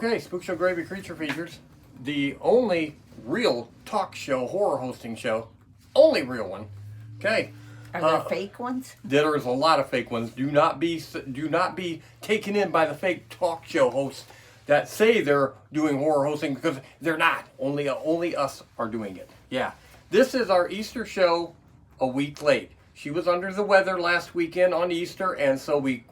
Okay, SpookShow Gravy Creature Features, the only real talk show, horror hosting show, only real one. Okay. Are there fake ones? There is a lot of fake ones. Do not be taken in by the fake talk show hosts that say they're doing horror hosting, because they're not. Only us are doing it. Yeah. This is our Easter show a week late. She was under the weather last weekend on Easter, and so we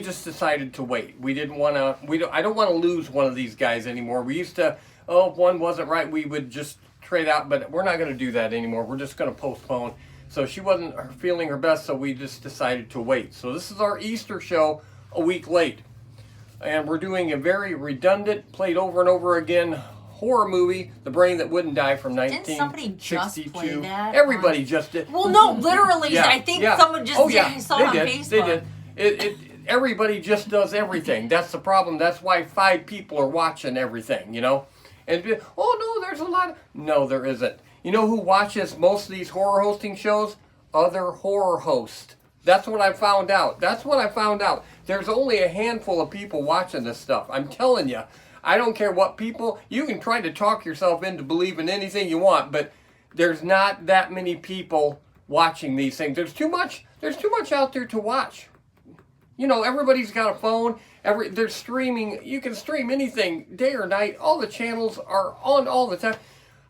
just decided to wait. We didn't want to. I don't want to lose one of these guys anymore. We used to. Oh, if one wasn't right, we would just trade out. But we're not going to do that anymore. We're just going to postpone. So she wasn't feeling her best, so we just decided to wait. So this is our Easter show a week late, and we're doing a very redundant, played over and over again horror movie, The Brain That Wouldn't Die from 1962. Didn't somebody just play that? Everybody just did. Well, no, literally. Yeah, I think yeah. someone just saw it on Facebook. They did. Everybody just does everything. That's the problem. That's why 5 people are watching everything, you know? And, oh, no, there's a lot of... No, there isn't. You know who watches most of these horror hosting shows? Other horror hosts. That's what I found out. There's only a handful of people watching this stuff. I'm telling you. I don't care what people... You can try to talk yourself into believing anything you want, but there's not that many people watching these things. There's too much out there to watch. You know, everybody's got a phone. They're streaming. You can stream anything day or night. All the channels are on all the time.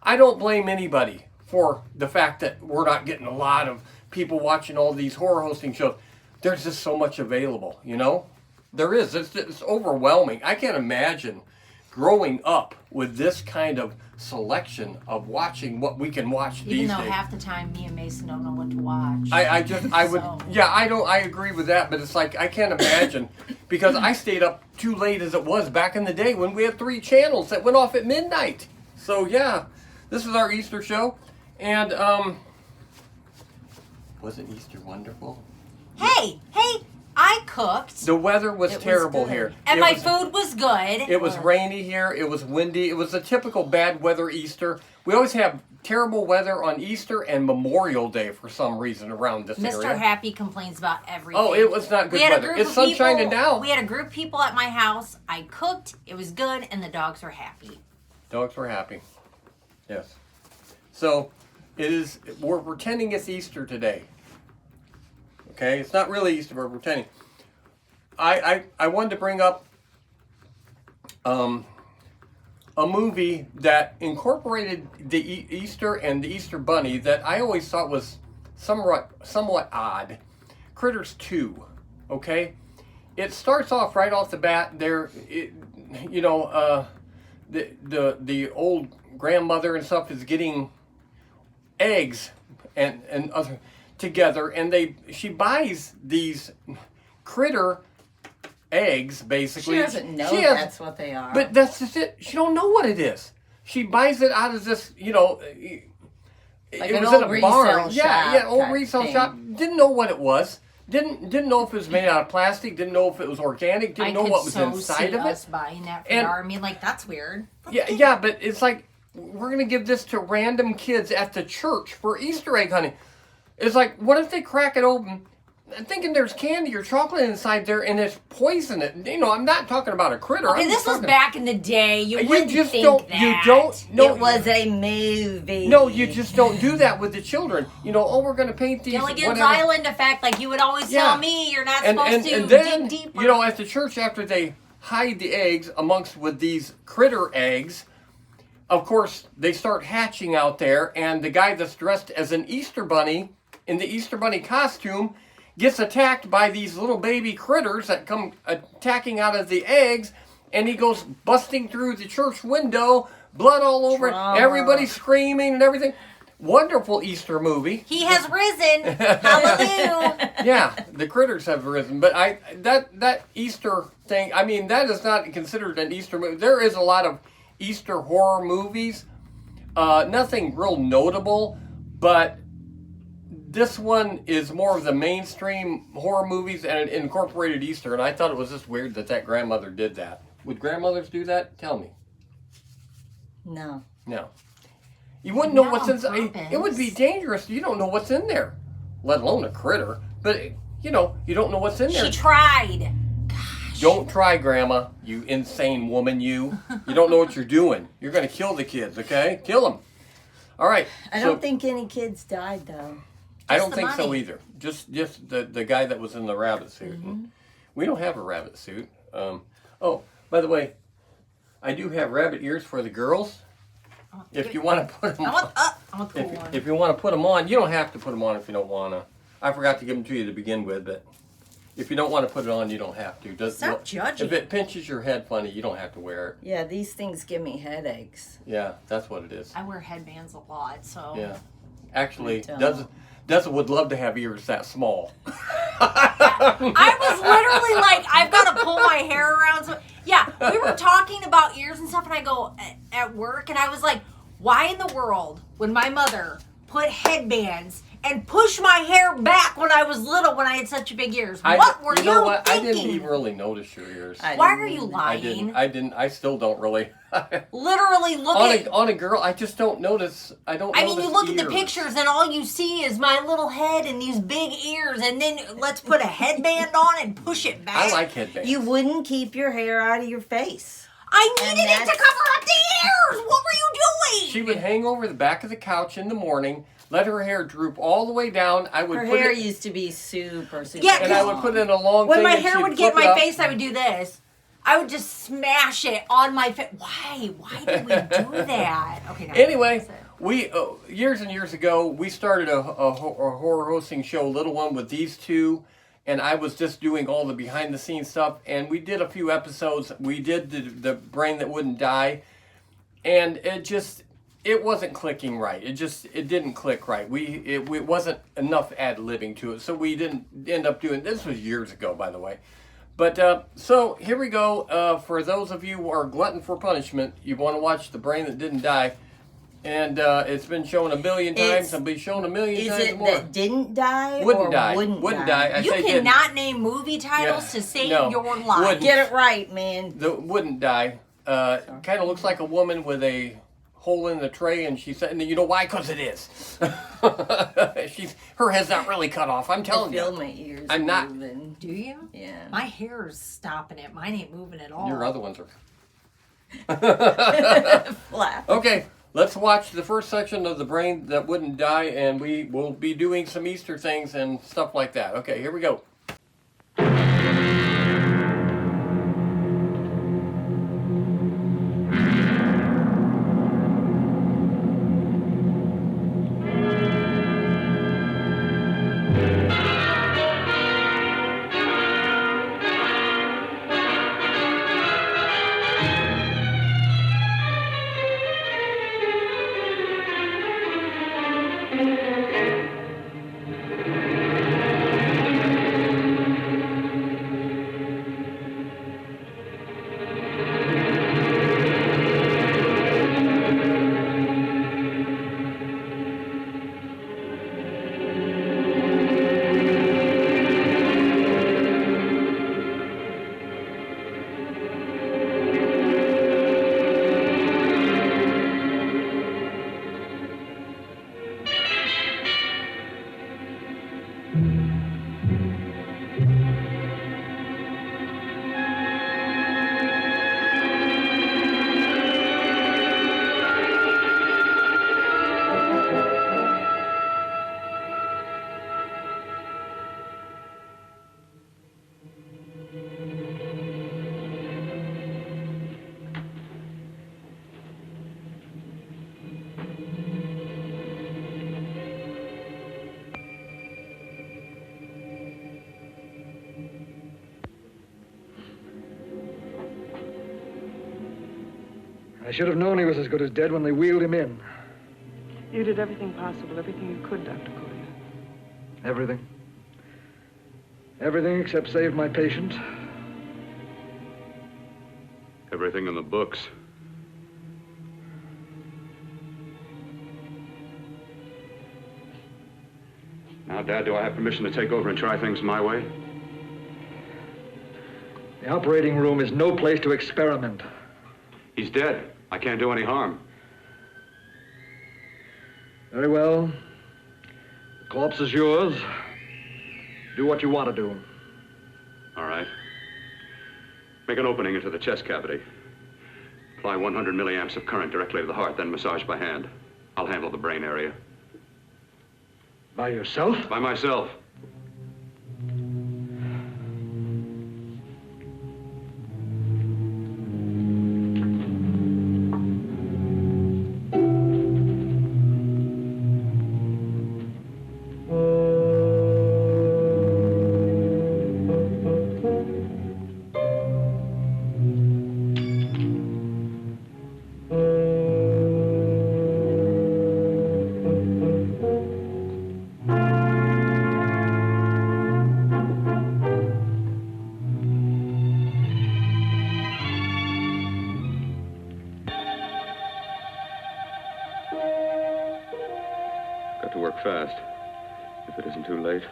I don't blame anybody for the fact that we're not getting a lot of people watching all these horror hosting shows. There's just so much available, you know? There is. It's overwhelming. I can't imagine growing up with this kind of selection of watching what we can watch these days. Even though half the time me and Mason don't know what to watch. I agree with that, but it's like, I can't imagine, because I stayed up too late as it was back in the day when we had 3 channels that went off at midnight. So yeah, this is our Easter show, and wasn't Easter wonderful? Hey, I cooked. The weather was terrible here. And my food was good. It was rainy here. It was windy. It was a typical bad weather Easter. We always have terrible weather on Easter and Memorial Day for some reason around this area. Mr. Happy complains about everything. Oh, it was not good weather. It's sun shining now. We had a group of people at my house. I cooked. It was good, and the dogs were happy. Dogs were happy. Yes. So, it is. We're pretending it's Easter today. Okay, it's not really Easter, we're pretending. I wanted to bring up a movie that incorporated the Easter and the Easter Bunny that I always thought was somewhat odd. Critters 2. Okay, it starts off right off the bat. The old grandmother and stuff is getting eggs and other together, and she buys these critter eggs, basically. She doesn't know that's what they are. But that's just it. She don't know what it is. She buys it out of this, like it was old in a barn. Yeah, old resale shop. Didn't know what it was. Didn't know if it was made out of plastic. Didn't know if it was organic. Didn't know what was inside of it. Us buying that for our, I mean, like, that's weird. Yeah, but it's like, we're gonna give this to random kids at the church for Easter egg hunting. It's like, what if they crack it open, thinking there's candy or chocolate inside there, and it's poison? You know, I'm not talking about a critter. Okay, this was back in the day. You just wouldn't think that. You don't. No, it was a movie. No, you just don't do that with the children. You know, we're going to paint these. Gilligan's Island effect, like you would always tell me, you're not supposed to and then, dig deeper. You know, at the church, after they hide the eggs with these critter eggs, of course, they start hatching out there, and the guy that's dressed as an Easter bunny, in the Easter bunny costume, gets attacked by these little baby critters that come attacking out of the eggs, and he goes busting through the church window, blood all over it, everybody screaming and everything. Wonderful Easter movie. He has risen. Hallelujah. Yeah, the critters have risen. But that Easter thing, I mean, that is not considered an Easter movie. There is a lot of Easter horror movies. Nothing real notable, but this one is more of the mainstream horror movies, and it incorporated Easter, and I thought it was just weird that grandmother did that. Would grandmothers do that? Tell me. No. You wouldn't know what's inside. It would be dangerous. You don't know what's in there, let alone a critter. But, you know, you don't know what's in there. She tried. Don't try, Grandma, you insane woman, you. You don't know what you're doing. You're going to kill the kids, okay? Kill them. All right. I don't think any kids died, though. I don't think so either. Just the guy that was in the rabbit suit. Mm-hmm. We don't have a rabbit suit. Oh, by the way, I do have rabbit ears for the girls. If you want to put them on. I want the cool one. If you want to put them on, you don't have to put them on if you don't want to. I forgot to give them to you to begin with, but if you don't want to put it on, you don't have to. Stop judging. If it pinches your head funny, you don't have to wear it. Yeah, these things give me headaches. Yeah, that's what it is. I wear headbands a lot, so. Yeah. Actually, Deza would love to have ears that small. I was literally like, I've got to pull my hair around. So, yeah, we were talking about ears and stuff, and I go at work, and I was like, why in the world would my mother put headbands and push my hair back when I was little when I had such big ears? What were you know what? thinking? I didn't even really notice your ears. Why are you lying? I didn't. I still don't really. Literally look on a girl, I just don't notice. I mean, you look at the pictures and all you see is my little head and these big ears, and then let's put a headband on and push it back. I like headbands. You wouldn't keep your hair out of your face. I needed it to cover up the ears. What were you doing? She would hang over the back of the couch in the morning, let her hair droop all the way down. Her hair used to be super Yeah, and I would put it in a long when thing. my hair would get in my up. face, I would do this. I would just smash it on my face. Why? Why did we do that? Okay. Anyway, we years and years ago we started a horror hosting show, Little One, with these two, and I was just doing all the behind the scenes stuff. And we did a few episodes. We did the brain that wouldn't die, and it wasn't clicking right. It didn't click right. It wasn't enough ad-libbing to it, so we didn't end up doing. This was years ago, by the way. But, so, here we go. For those of you who are glutton for punishment, you want to watch The Brain That Didn't Die. And it's been shown a million times. It'll be shown a million times more. Is it that didn't die wouldn't or die. wouldn't die? You cannot name movie titles to save your life. Wouldn't. Get it right, man. The wouldn't die. Kind of looks like a woman with a hole in the tray, and she said, you know why? Because it is. Her head's not really cut off. I'm telling you. I feel my ears I'm not. moving. Do you? Yeah. My hair's stopping it. Mine ain't moving at all. Your other ones are. Flat. Okay, let's watch the first section of The Brain That Wouldn't Die, and we will be doing some Easter things and stuff like that. Okay, here we go. I should have known he was as good as dead when they wheeled him in. You did everything possible, everything you could, Dr. Collier. Everything. Everything except save my patient. Everything in the books. Now, Dad, do I have permission to take over and try things my way? The operating room is no place to experiment. He's dead. I can't do any harm. Very well. The corpse is yours. Do what you want to do. All right. Make an opening into the chest cavity. Apply 100 milliamps of current directly to the heart, then massage by hand. I'll handle the brain area. By yourself? By myself. Got to work fast, if it isn't too late.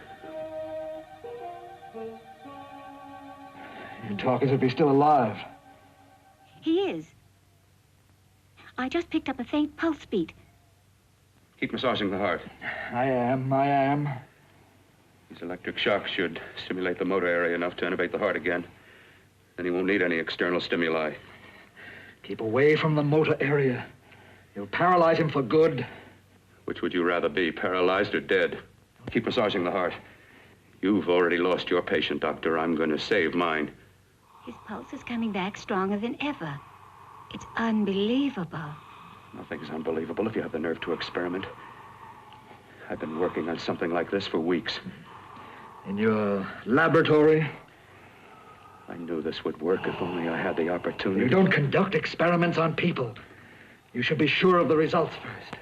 You talk as if he's still alive. He is. I just picked up a faint pulse beat. Keep massaging the heart. I am. These electric shocks should stimulate the motor area enough to innervate the heart again. Then he won't need any external stimuli. Keep away from the motor area. You'll paralyze him for good. Which would you rather be, paralyzed or dead? Keep massaging the heart. You've already lost your patient, Doctor. I'm going to save mine. His pulse is coming back stronger than ever. It's unbelievable. Nothing's unbelievable if you have the nerve to experiment. I've been working on something like this for weeks. In your laboratory? I knew this would work if only I had the opportunity. You don't conduct experiments on people. You should be sure of the results first.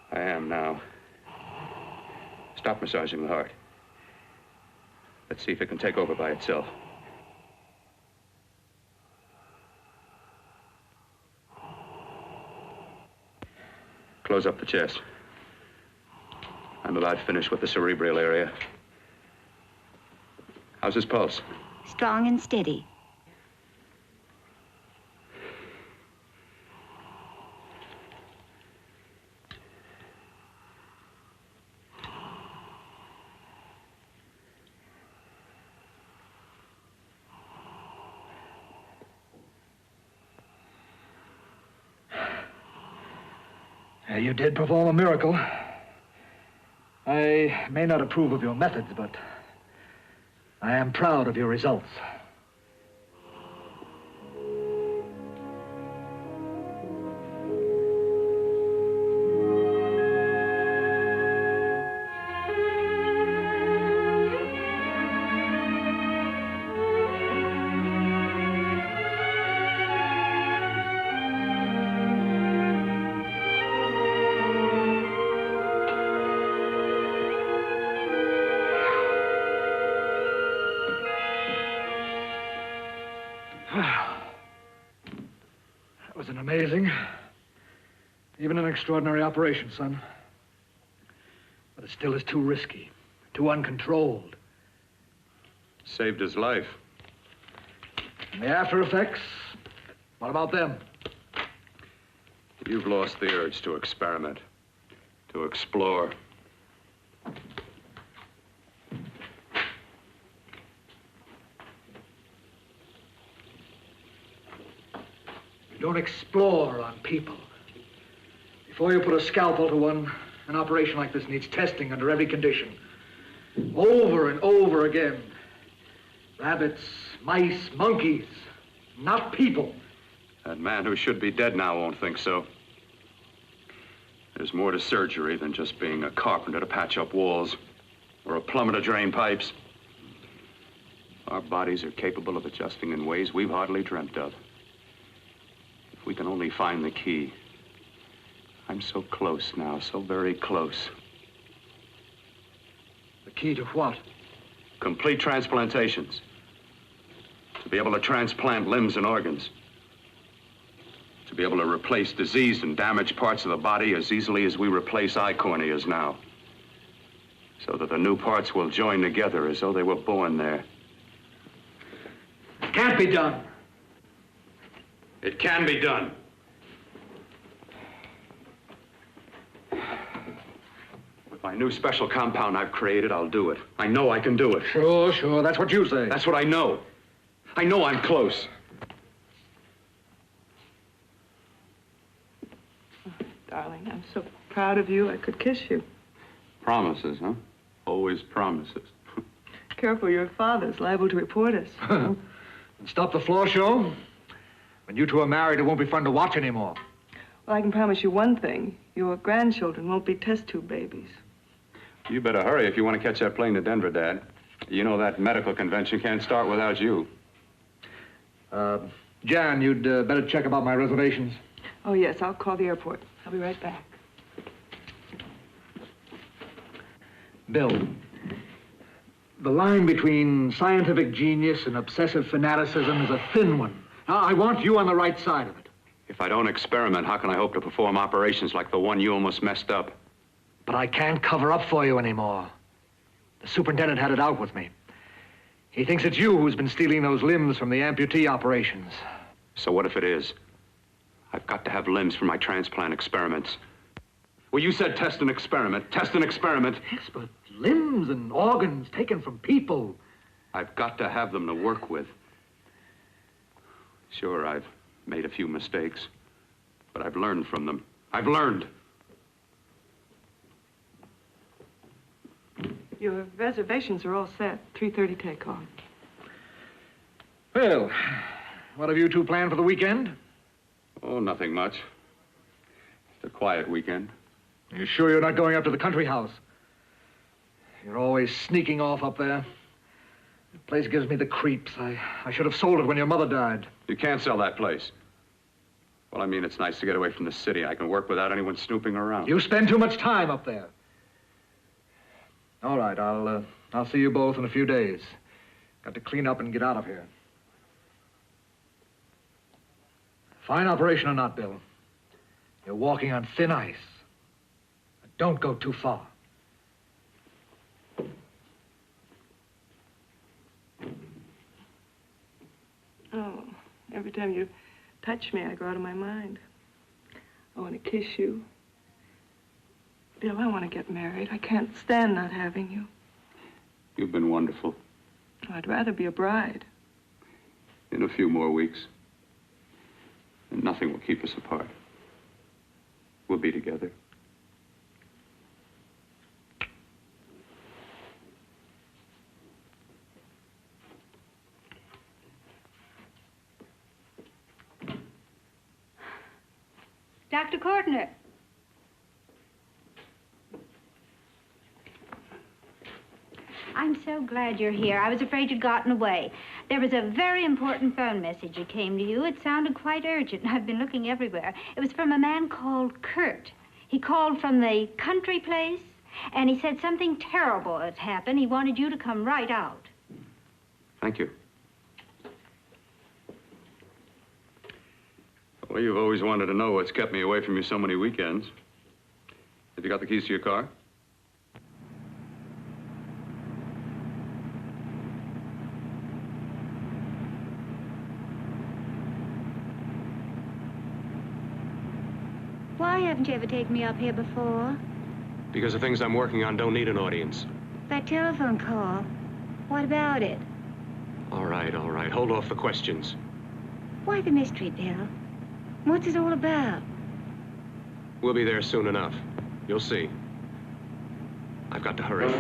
I am now. Stop massaging the heart. Let's see if it can take over by itself. Close up the chest. I'm about finished with the cerebral area. How's his pulse? Strong and steady. You did perform a miracle. I may not approve of your methods, but I am proud of your results. That was an amazing, even an extraordinary operation, son. But it still is too risky, too uncontrolled. Saved his life. And the after effects, what about them? You've lost the urge to experiment, to explore. You don't explore on people. Before you put a scalpel to one, an operation like this needs testing under every condition. Over and over again. Rabbits, mice, monkeys, not people. That man who should be dead now won't think so. There's more to surgery than just being a carpenter to patch up walls or a plumber to drain pipes. Our bodies are capable of adjusting in ways we've hardly dreamt of. If we can only find the key. I'm so close now, so very close. The key to what? Complete transplantations. To be able to transplant limbs and organs. To be able to replace diseased and damaged parts of the body as easily as we replace eye corneas now. So that the new parts will join together as though they were born there. It can't be done. It can be done. With My new special compound I've created, I'll do it. I know I can do it. Sure, sure. That's what you say. That's what I know. I know I'm close. Darling, I'm so proud of you, I could kiss you. Promises, huh? Always promises. Careful, your father's liable to report us. And stop the floor show. When you two are married, it won't be fun to watch anymore. Well, I can promise you one thing. Your grandchildren won't be test tube babies. You better hurry if you want to catch that plane to Denver, Dad. You know that medical convention can't start without you. Jan, you'd better check about my reservations. Oh, yes, I'll call the airport. I'll be right back. Bill, the line between scientific genius and obsessive fanaticism is a thin one. Now, I want you on the right side of it. If I don't experiment, how can I hope to perform operations like the one you almost messed up? But I can't cover up for you anymore. The superintendent had it out with me. He thinks it's you who's been stealing those limbs from the amputee operations. So what if it is? I've got to have limbs for my transplant experiments. Well, you said test and experiment. Test and experiment. Yes, but limbs and organs taken from people. I've got to have them to work with. Sure, I've made a few mistakes, but I've learned from them. I've learned. Your reservations are all set. 3:30 takeoff. Well, what have you two planned for the weekend? Oh, nothing much. Just a quiet weekend. Are you sure you're not going up to the country house? You're always sneaking off up there. The place gives me the creeps. I should have sold it when your mother died. You can't sell that place. Well, I mean, it's nice to get away from the city. I can work without anyone snooping around. You spend too much time up there. All right, I'll see you both in a few days. Got to clean up and get out of here. Fine operation or not, Bill, you're walking on thin ice. Don't go too far. Oh, every time you touch me, I go out of my mind. I want to kiss you. Bill, I want to get married. I can't stand not having you. You've been wonderful. I'd rather be a bride. In a few more weeks, and nothing will keep us apart. We'll be together. Dr. Courtner. I'm so glad you're here. I was afraid you'd gotten away. There was a very important phone message that came to you. It sounded quite urgent. I've been looking everywhere. It was from a man called Kurt. He called from the country place, and he said something terrible had happened. He wanted you to come right out. Thank you. Well, you've always wanted to know what's kept me away from you so many weekends. Have you got the keys to your car? Why haven't you ever taken me up here before? Because the things I'm working on don't need an audience. That telephone call. What about it? All right, all right. Hold off the questions. Why the mystery, Bill? What's it all about? We'll be there soon enough. You'll see. I've got to hurry.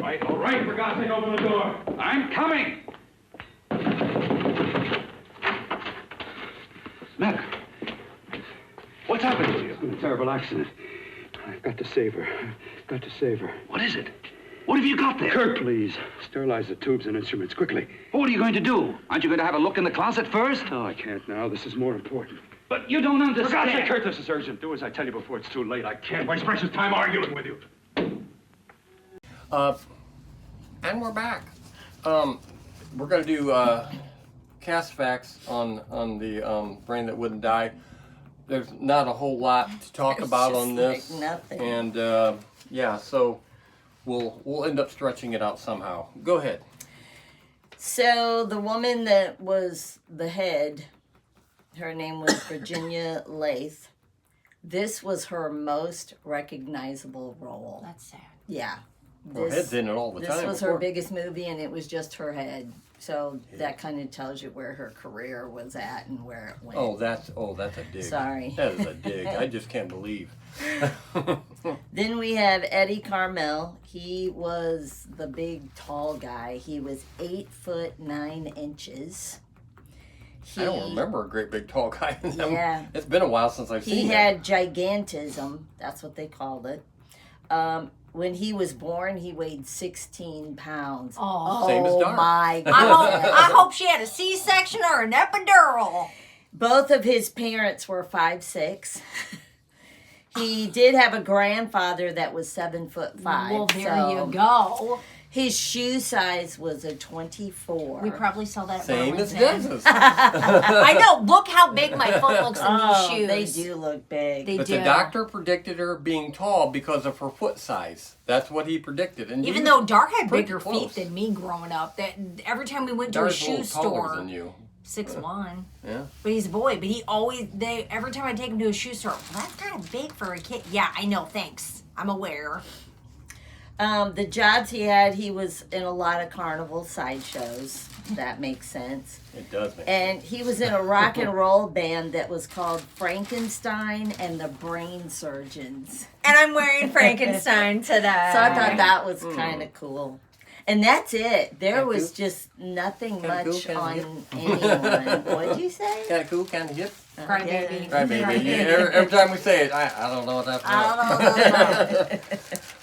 right, for God's sake, open the door. I'm coming. Matter? What's happened to you? A terrible accident. I've got to save her. Got to save her. What is it? What have you got there? Kurt, please. Sterilize the tubes and instruments quickly. What are you going to do? Aren't you going to have a look in the closet first? No, I can't now. This is more important. But you don't understand. For God's sake, Kurt, this is urgent. Do as I tell you before it's too late. I can't waste precious time arguing with you. And we're back. We're going to do cast facts on the Brain That Wouldn't Die. There's not a whole lot to talk about on this. Like nothing. And yeah, so we'll end up stretching it out somehow. Go ahead. So the woman that was the head, her name was Virginia Lath. This was her most recognizable role. That's sad. Yeah. Her head's in it all the time. This was before. her biggest movie, and it was just her head. So that kind of tells you where her career was at and where it went. Oh, that's a dig. Sorry. That is a dig. I just can't believe. Then we have Eddie Carmel. He was the big, tall guy. He was 8'9". I don't remember a great big tall guy. Yeah. It's been a while since I've seen He him. had gigantism. That's what they called it. When he was born, he weighed 16 pounds. Oh. Same as Oh Dart. my I hope she had a C-section or an epidural. Both of his parents were 5'6". He did have a grandfather that was 7'5". Well, there so you go. His shoe size was a 24. We probably saw that at Same as Burlington. Dez's. I know. Look how big my foot looks in Oh, these shoes. they do look big. They But do. the doctor predicted her being tall because of her foot size. That's what he predicted. And Even you- though Dark had pretty bigger close. feet than me growing up, that every time we went to Dar's a a shoe little taller store, than you. 6'1". Yeah. But he's a boy. But he always every time I take him to a shoe store, well, that's kind of big for a kid. Yeah, I know. Thanks. I'm aware. The jobs he had, he was in a lot of carnival sideshows. That makes sense. It does make And he was in a rock and roll band that was called Frankenstein and the Brain Surgeons. And I'm wearing Frankenstein today. So I thought that was kind of cool. And that's it. There Kinda was cool. just nothing Kinda cool, much kinda on hip. anyone. What'd you say? Kind of cool, kind of hip. Crybaby. Right, baby. Yeah, every time we say it, I don't know what that's about. I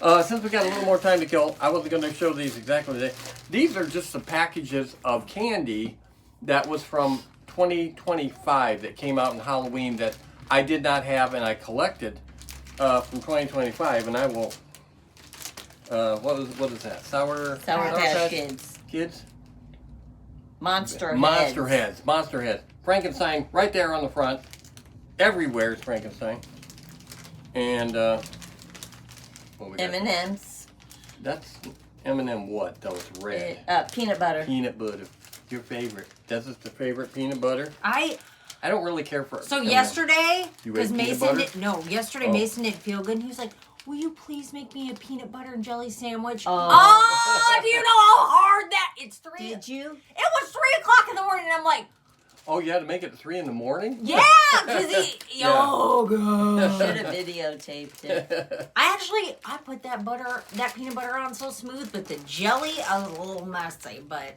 don't know. Since we got a little more time to kill, I wasn't going to show these exactly today. These are just the packages of candy that was from 2025 that came out in Halloween that I did not have and I collected from 2025, and I will. What is that? Sour Patch Kids. Kids. Monster Heads. Frankenstein right there on the front. Everywhere is Frankenstein. And what we got? M&M's. That's M&M what though? It's red. Peanut butter. Peanut butter. Your favorite. This is the favorite peanut butter. I don't really care for it. So yesterday, You because ate peanut Mason butter? yesterday Oh. Mason didn't feel good, and he was like, "Will you please make me a peanut butter and jelly sandwich?" Oh. Oh, do you know how hard that? It's 3. Did you? It was 3:00 in the morning, and I'm like, Oh, you had to make it at 3 in the morning? "Yeah," because Yeah. oh god. Should have videotaped it. I put that peanut butter on so smooth, but the jelly, I was a little messy, but.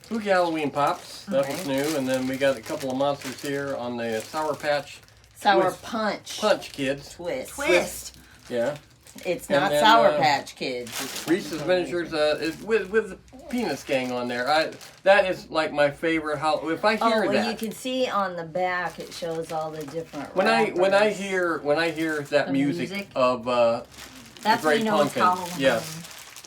Spooky Halloween Pops. That was Okay. new. And then we got a couple of monsters here on the Sour Patch Sour Twist. Punch. Punch Kids. Twist. Yeah. It's And not then, Sour Patch Kids. It's Reese's Miniatures is with the Peanuts gang on there. That is like my favorite. If I hear well, that, you can see on the back it shows all the different. when I rappers. hear that The music music? of That's the when Great you know it's Pumpkin, Halloween. yes.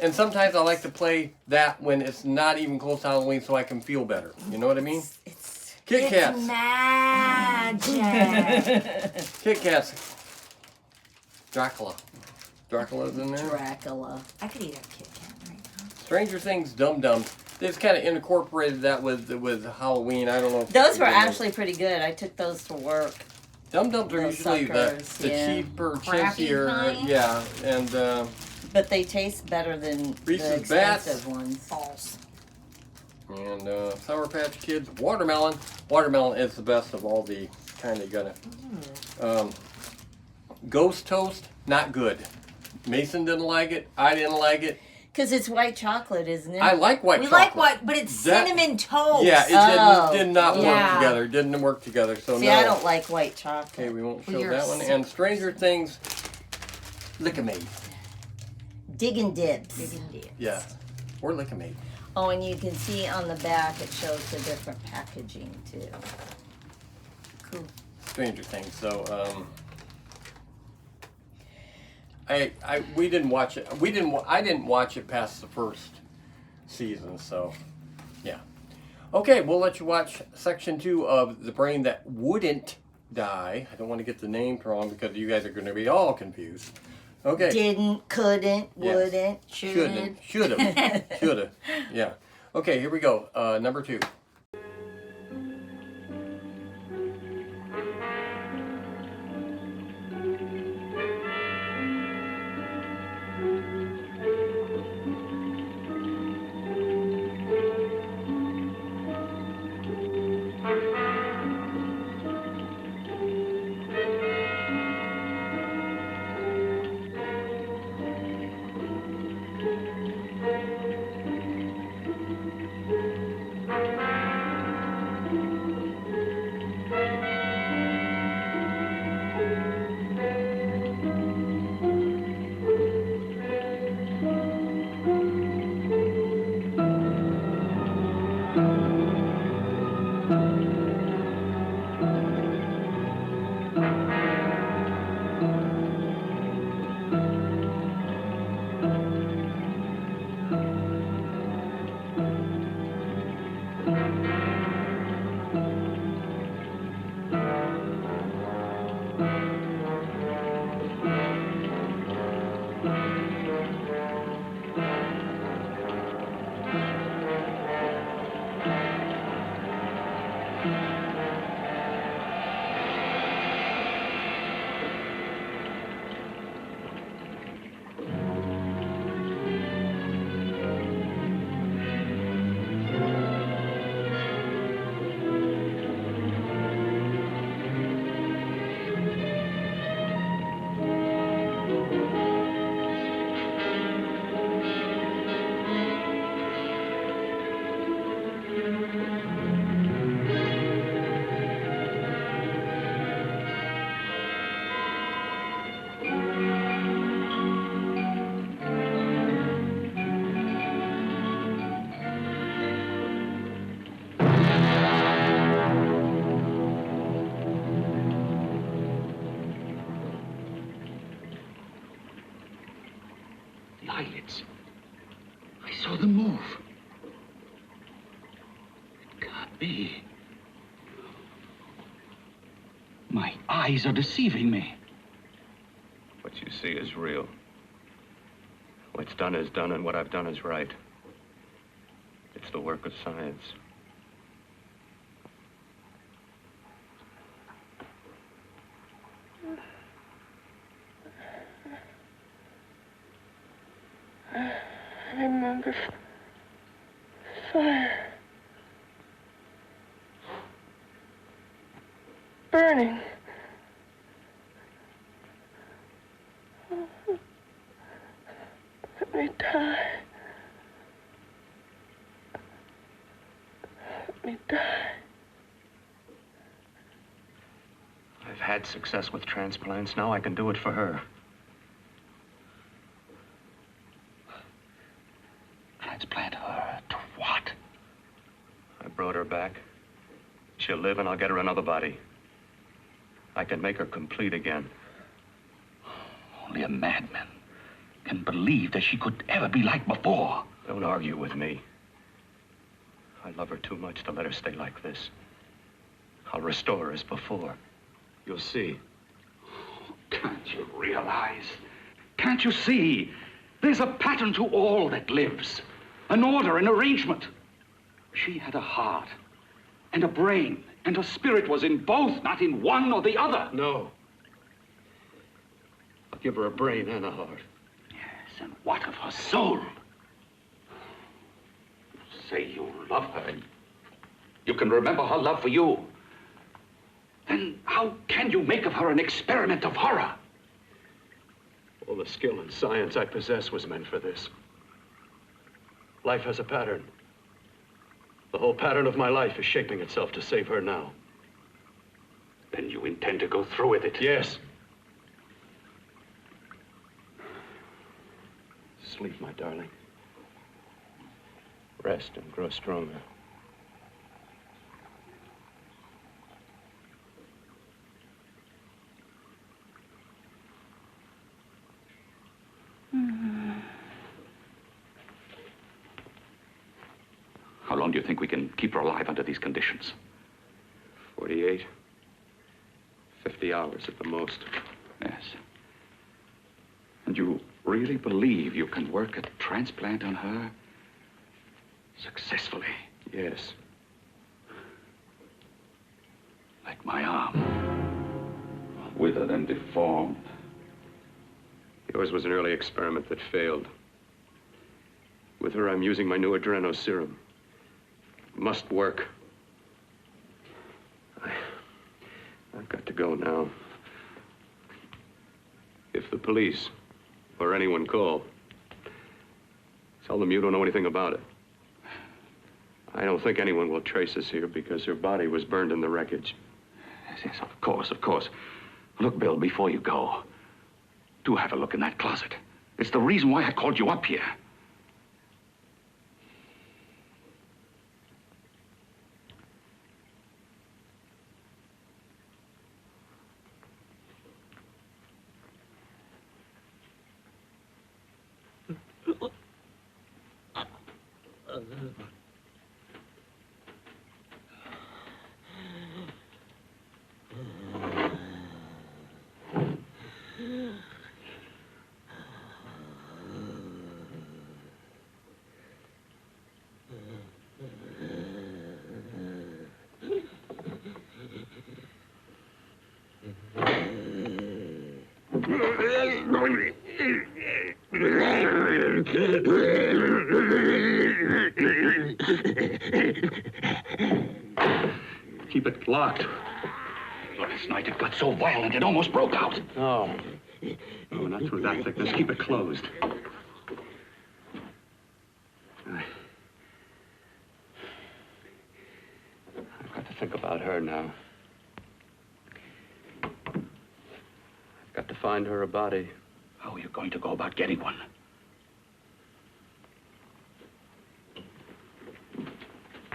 And sometimes I like to play that when it's not even close to Halloween, so I can feel better. You know what I mean? It's Kit Kats. It's magic. Kit Kats. Dracula's in there. Dracula. I could eat a Kit Kat right now. Stranger Things Dum Dums. They just kind of incorporated that with Halloween. I don't know. If Those were you know. actually pretty good. I took those to work. Dum Dums are those usually suckers, the yeah. cheaper, Crappy chintzier, kind? yeah, and But they taste better than the Reese's Bats. expensive ones. False. Sour Patch Kids, watermelon. Watermelon is the best of all the kind of gonna. Ghost Toast, not good. Mason didn't like it. I didn't like it. Because it's white chocolate, isn't it? I like white We chocolate. like white, but it's That- cinnamon toast. Yeah, Oh, did not work yeah. together. Didn't work together. So See, no. I don't like white chocolate. Okay, we won't Well, show you're that one. sick. And Stranger Things, Lick-a-Maid. Diggin' Dips. Yeah, or Lick-a-Maid. Oh, and you can see on the back it shows the different packaging too. Cool. Stranger Things. So we didn't watch it. I didn't watch it past the first season. So yeah. Okay, we'll let you watch section 2 of The Brain That Wouldn't Die. I don't want to get the name wrong because you guys are going to be all confused. Okay. Didn't, couldn't, Yes. wouldn't, Shouldn't. Shoulda. Yeah. Okay, here we go. Number 2. The eyelids. I saw them move. It can't be. My eyes are deceiving me. What you see is real. What's done is done, and what I've done is right. It's the work of science. I remember fire. Burning. Let me die. Let me die. I've had success with transplants. Now I can do it for her. Transplant her to what? I brought her back. She'll live, and I'll get her another body. I can make her complete again. Only a madman can believe that she could ever be like before. Don't argue with me. I love her too much to let her stay like this. I'll restore her as before. You'll see. Can't you realize? Can't you see? There's a pattern to all that lives. An order, an arrangement. She had a heart and a brain, and her spirit was in both, not in one or the other. No. I'll give her a brain and a heart. Yes, and what of her soul? Say you love her, and you can remember her love for you. Then how can you make of her an experiment of horror? All the skill and science I possess was meant for this. Life has a pattern. The whole pattern of my life is shaping itself to save her now. Then you intend to go through with it? Yes. Sleep, my darling. Rest and grow stronger. How long do you think we can keep her alive under these conditions? 48. 50 hours at the most. Yes. And you really believe you can work a transplant on her successfully? Yes. Like my arm. Withered and deformed. Yours was an early experiment that failed. With her, I'm using my new adreno serum. It must work. I've got to go now. If the police or anyone call, tell them you don't know anything about it. I don't think anyone will trace us here because her body was burned in the wreckage. Yes, yes, of course, of course. Look, Bill, before you go, do have a look in that closet. It's the reason why I called you up here. Keep it locked. Last night it got so violent it almost broke out. No. No, not through that thickness. Keep it closed. I've got to think about her now. I've got to find her a body. How are you going to go about getting one?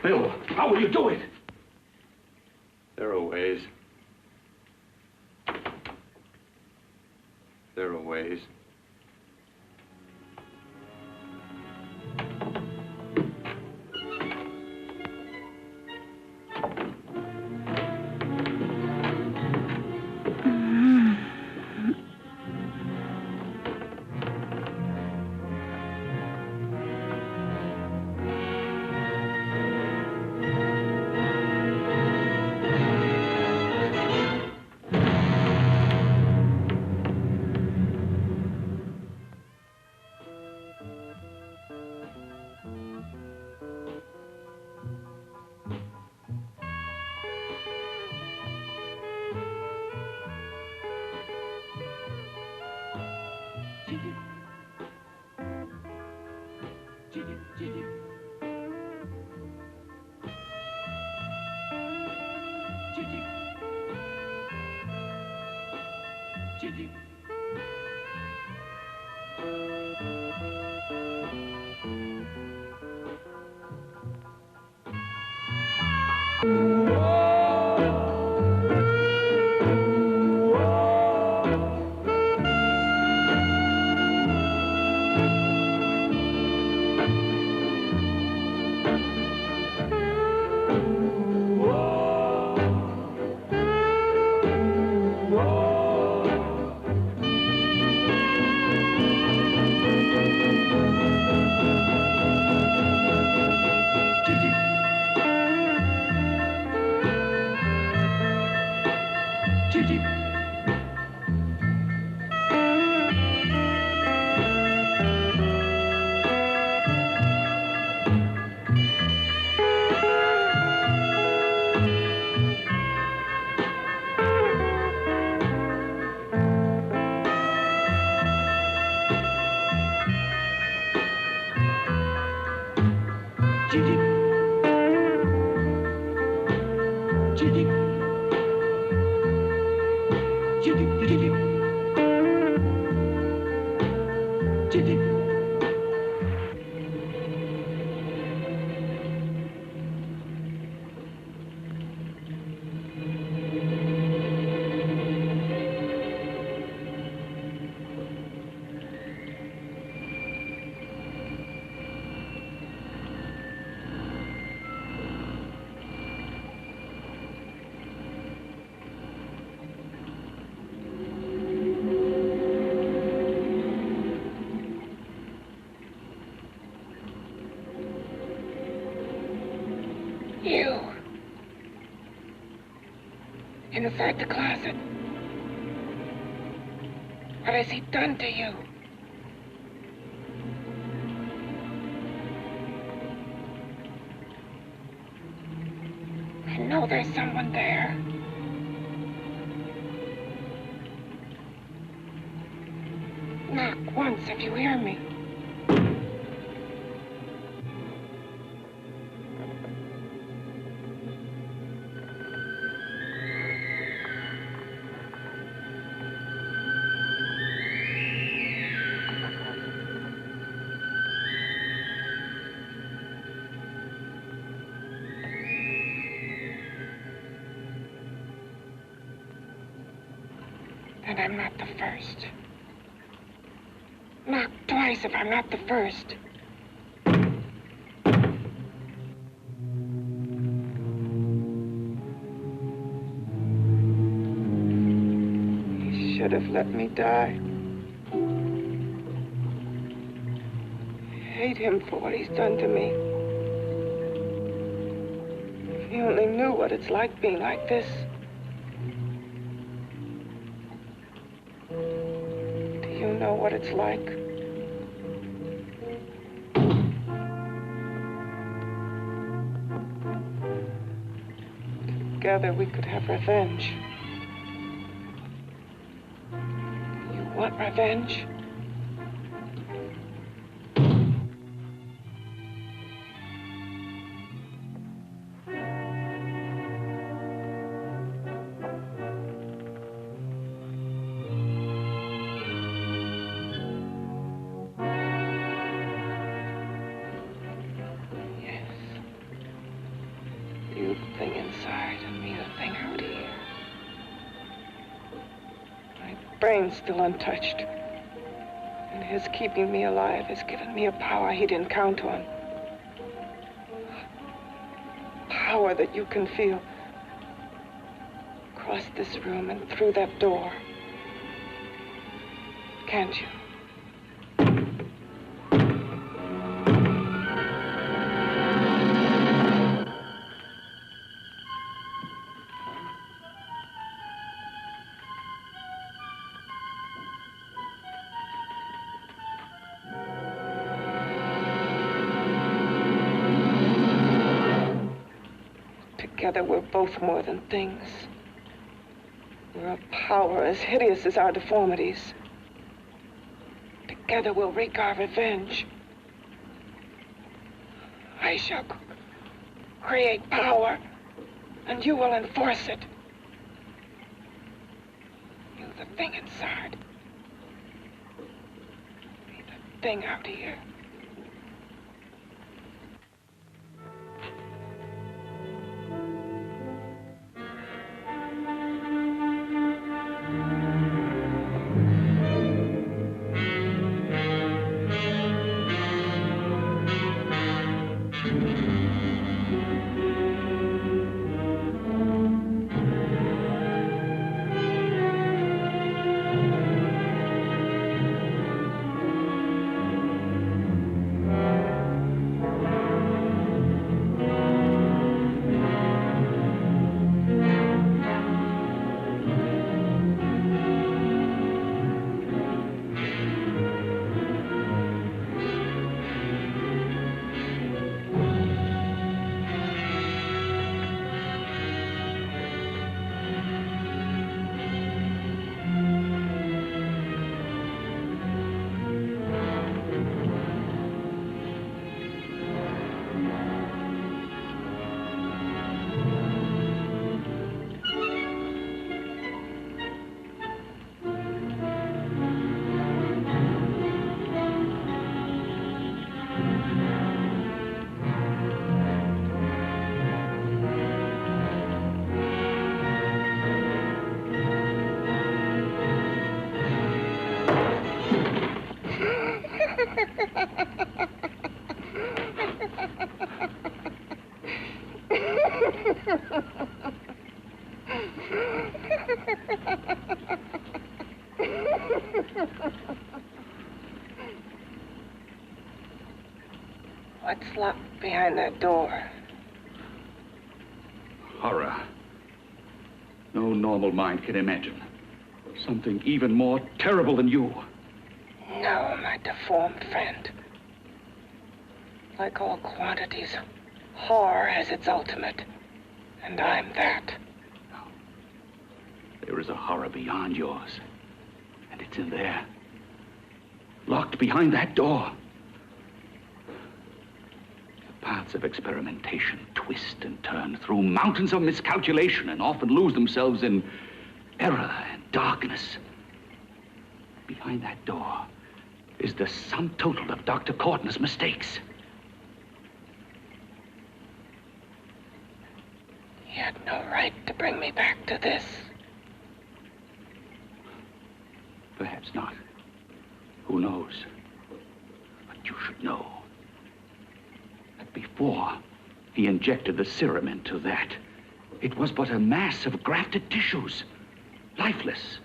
Bill, how will you do it? There are ways. There are ways. You. Inside the closet. What has he done to you? I know there's someone there. Knock once if you hear me. And I'm not the first. Knock twice if I'm not the first. He should have let me die. I hate him for what he's done to me. If he only knew what it's like being like this. You know what it's like. Together we could have revenge. You want revenge? You the thing inside and me the thing out here. My brain's still untouched. And his keeping me alive has given me a power he didn't count on. Power that you can feel across this room and through that door. Can't you? Together, we're both more than things. We're a power as hideous as our deformities. Together, we'll wreak our revenge. I shall create power, and you will enforce it. You, the thing inside. Me, the thing out here. What's locked behind that door? Horror. No normal mind can imagine. Something even more terrible than you. No, my deformed friend. Like all quantities, horror has its ultimate. And I'm that. There is a horror beyond yours. And it's in there. Locked behind that door. The paths of experimentation twist and turn through mountains of miscalculation and often lose themselves in error and darkness. Behind that door is the sum total of Dr. Corton's mistakes. He had no right to bring me back to this. Perhaps not. Who knows? But you should know that before he injected the serum into that, it was but a mass of grafted tissues, lifeless.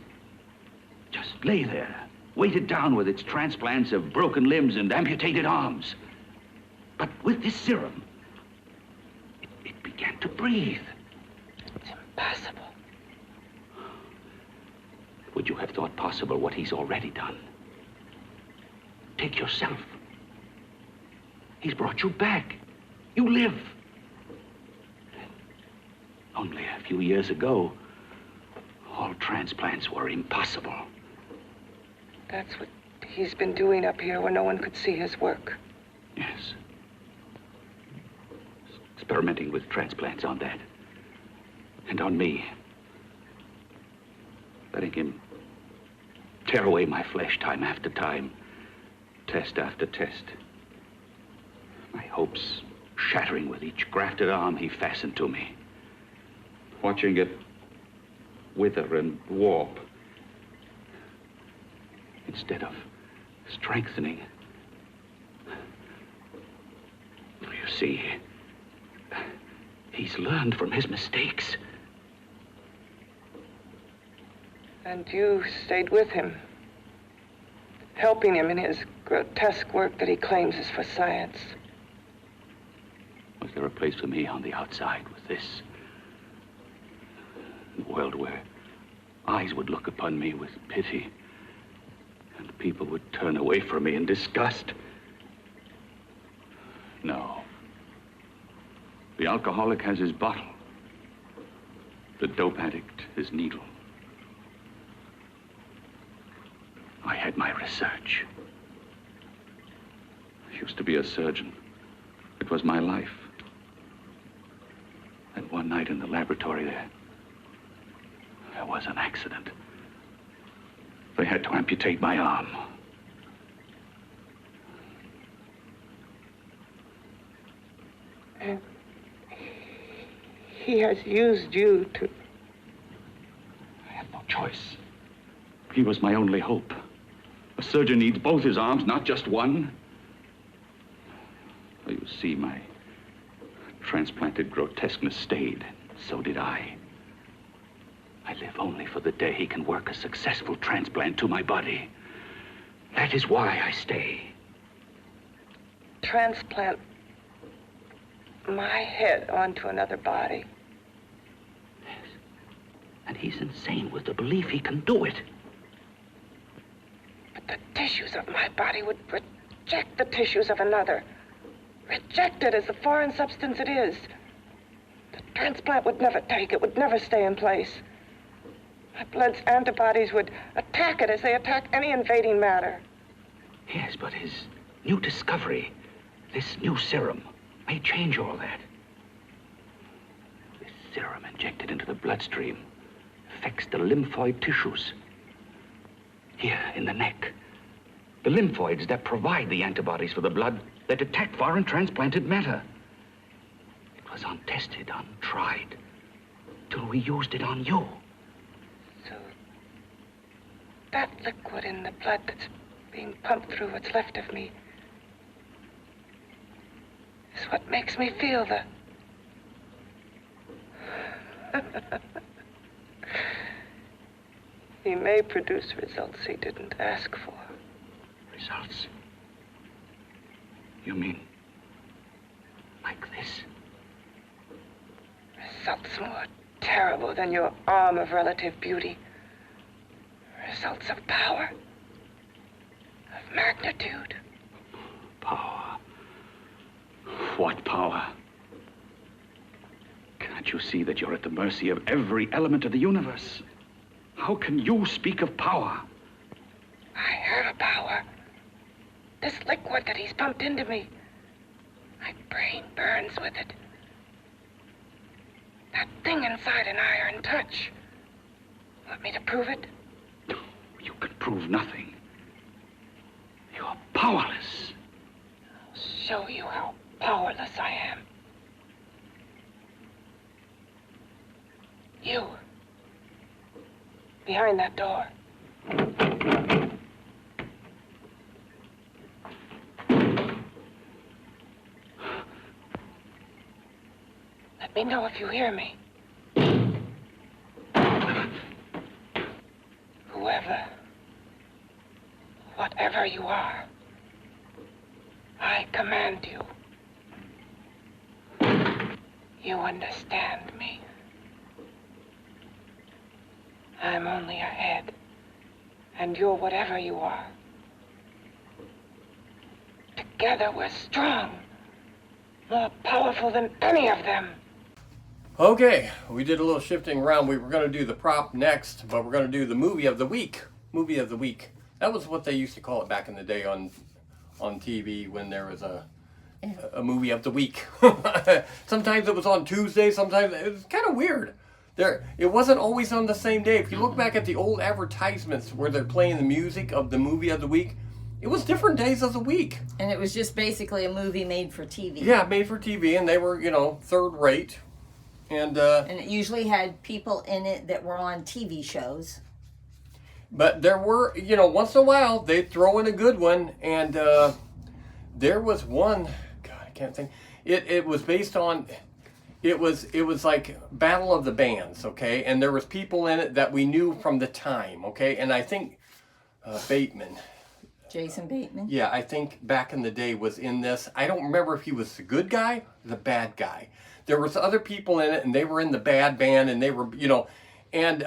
Just lay there, weighted down with its transplants of broken limbs and amputated arms. But with this serum, it began to breathe. It's impossible. Would you have thought possible what he's already done? Take yourself. He's brought you back. You live. Only a few years ago, all transplants were impossible. That's what he's been doing up here where no one could see his work. Yes. Experimenting with transplants on that. And on me. Letting him tear away my flesh time after time, test after test. My hopes shattering with each grafted arm he fastened to me. Watching it wither and warp. Instead of strengthening. You see, he's learned from his mistakes. And you stayed with him, helping him in his grotesque work that he claims is for science. Was there a place for me on the outside with this? A world where eyes would look upon me with pity and people would turn away from me in disgust? No. The alcoholic has his bottle. The dope addict his needle. I had my research. I used to be a surgeon. It was my life. And one night in the laboratory there was an accident. They had to amputate my arm. And he has used you to... I had no choice. He was my only hope. A surgeon needs both his arms, not just one. You see, my transplanted grotesqueness stayed. So did I. I live only for the day he can work a successful transplant to my body. That is why I stay. Transplant my head onto another body. Yes. And he's insane with the belief he can do it. But the tissues of my body would reject the tissues of another. Reject it as the foreign substance it is. The transplant would never take it, would never stay in place. My blood's antibodies would attack it as they attack any invading matter. Yes, but his new discovery, this new serum, may change all that. This serum injected into the bloodstream affects the lymphoid tissues. Here in the neck. The lymphoids that provide the antibodies for the blood that attack foreign transplanted matter. It was untested, untried, till we used it on you. So that liquid in the blood that's being pumped through what's left of me what makes me feel the... He may produce results he didn't ask for. Results? You mean like this? Results more terrible than your arm of relative beauty. Results of power, of magnitude. Power? What power? Can't you see that you're at the mercy of every element of the universe? How can you speak of power? I have a power. This liquid that he's pumped into me. My brain burns with it. That thing inside an iron touch. Want me to prove it? You can prove nothing. You're powerless. I'll show you how powerless I am. You. Behind that door. Let me know if you hear me. Whoever, whatever you are, I command you. You understand me. I'm only a head, and you're whatever you are. Together we're strong, more powerful than any of them. Okay, we did a little shifting around. We were going to do the prop next, but we're going to do the movie of the week. Movie of the week. That was what they used to call it back in the day on TV when there was a movie of the week. Sometimes it was on Tuesday, sometimes it was kind of weird. It wasn't always on the same day. If you look back at the old advertisements where they're playing the music of the movie of the week, it was different days of the week. And it was just basically a movie made for TV. Yeah, made for TV, and they were, third rate. And it usually had people in it that were on TV shows. But there were, once in a while, they'd throw in a good one. And there was one, God, I can't think. It was based on... It was like Battle of the Bands, okay? And there was people in it that we knew from the time, okay? And I think Bateman. Jason Bateman? Yeah, I think back in the day was in this. I don't remember if he was the good guy or the bad guy. There was other people in it, and they were in the bad band, and they were, and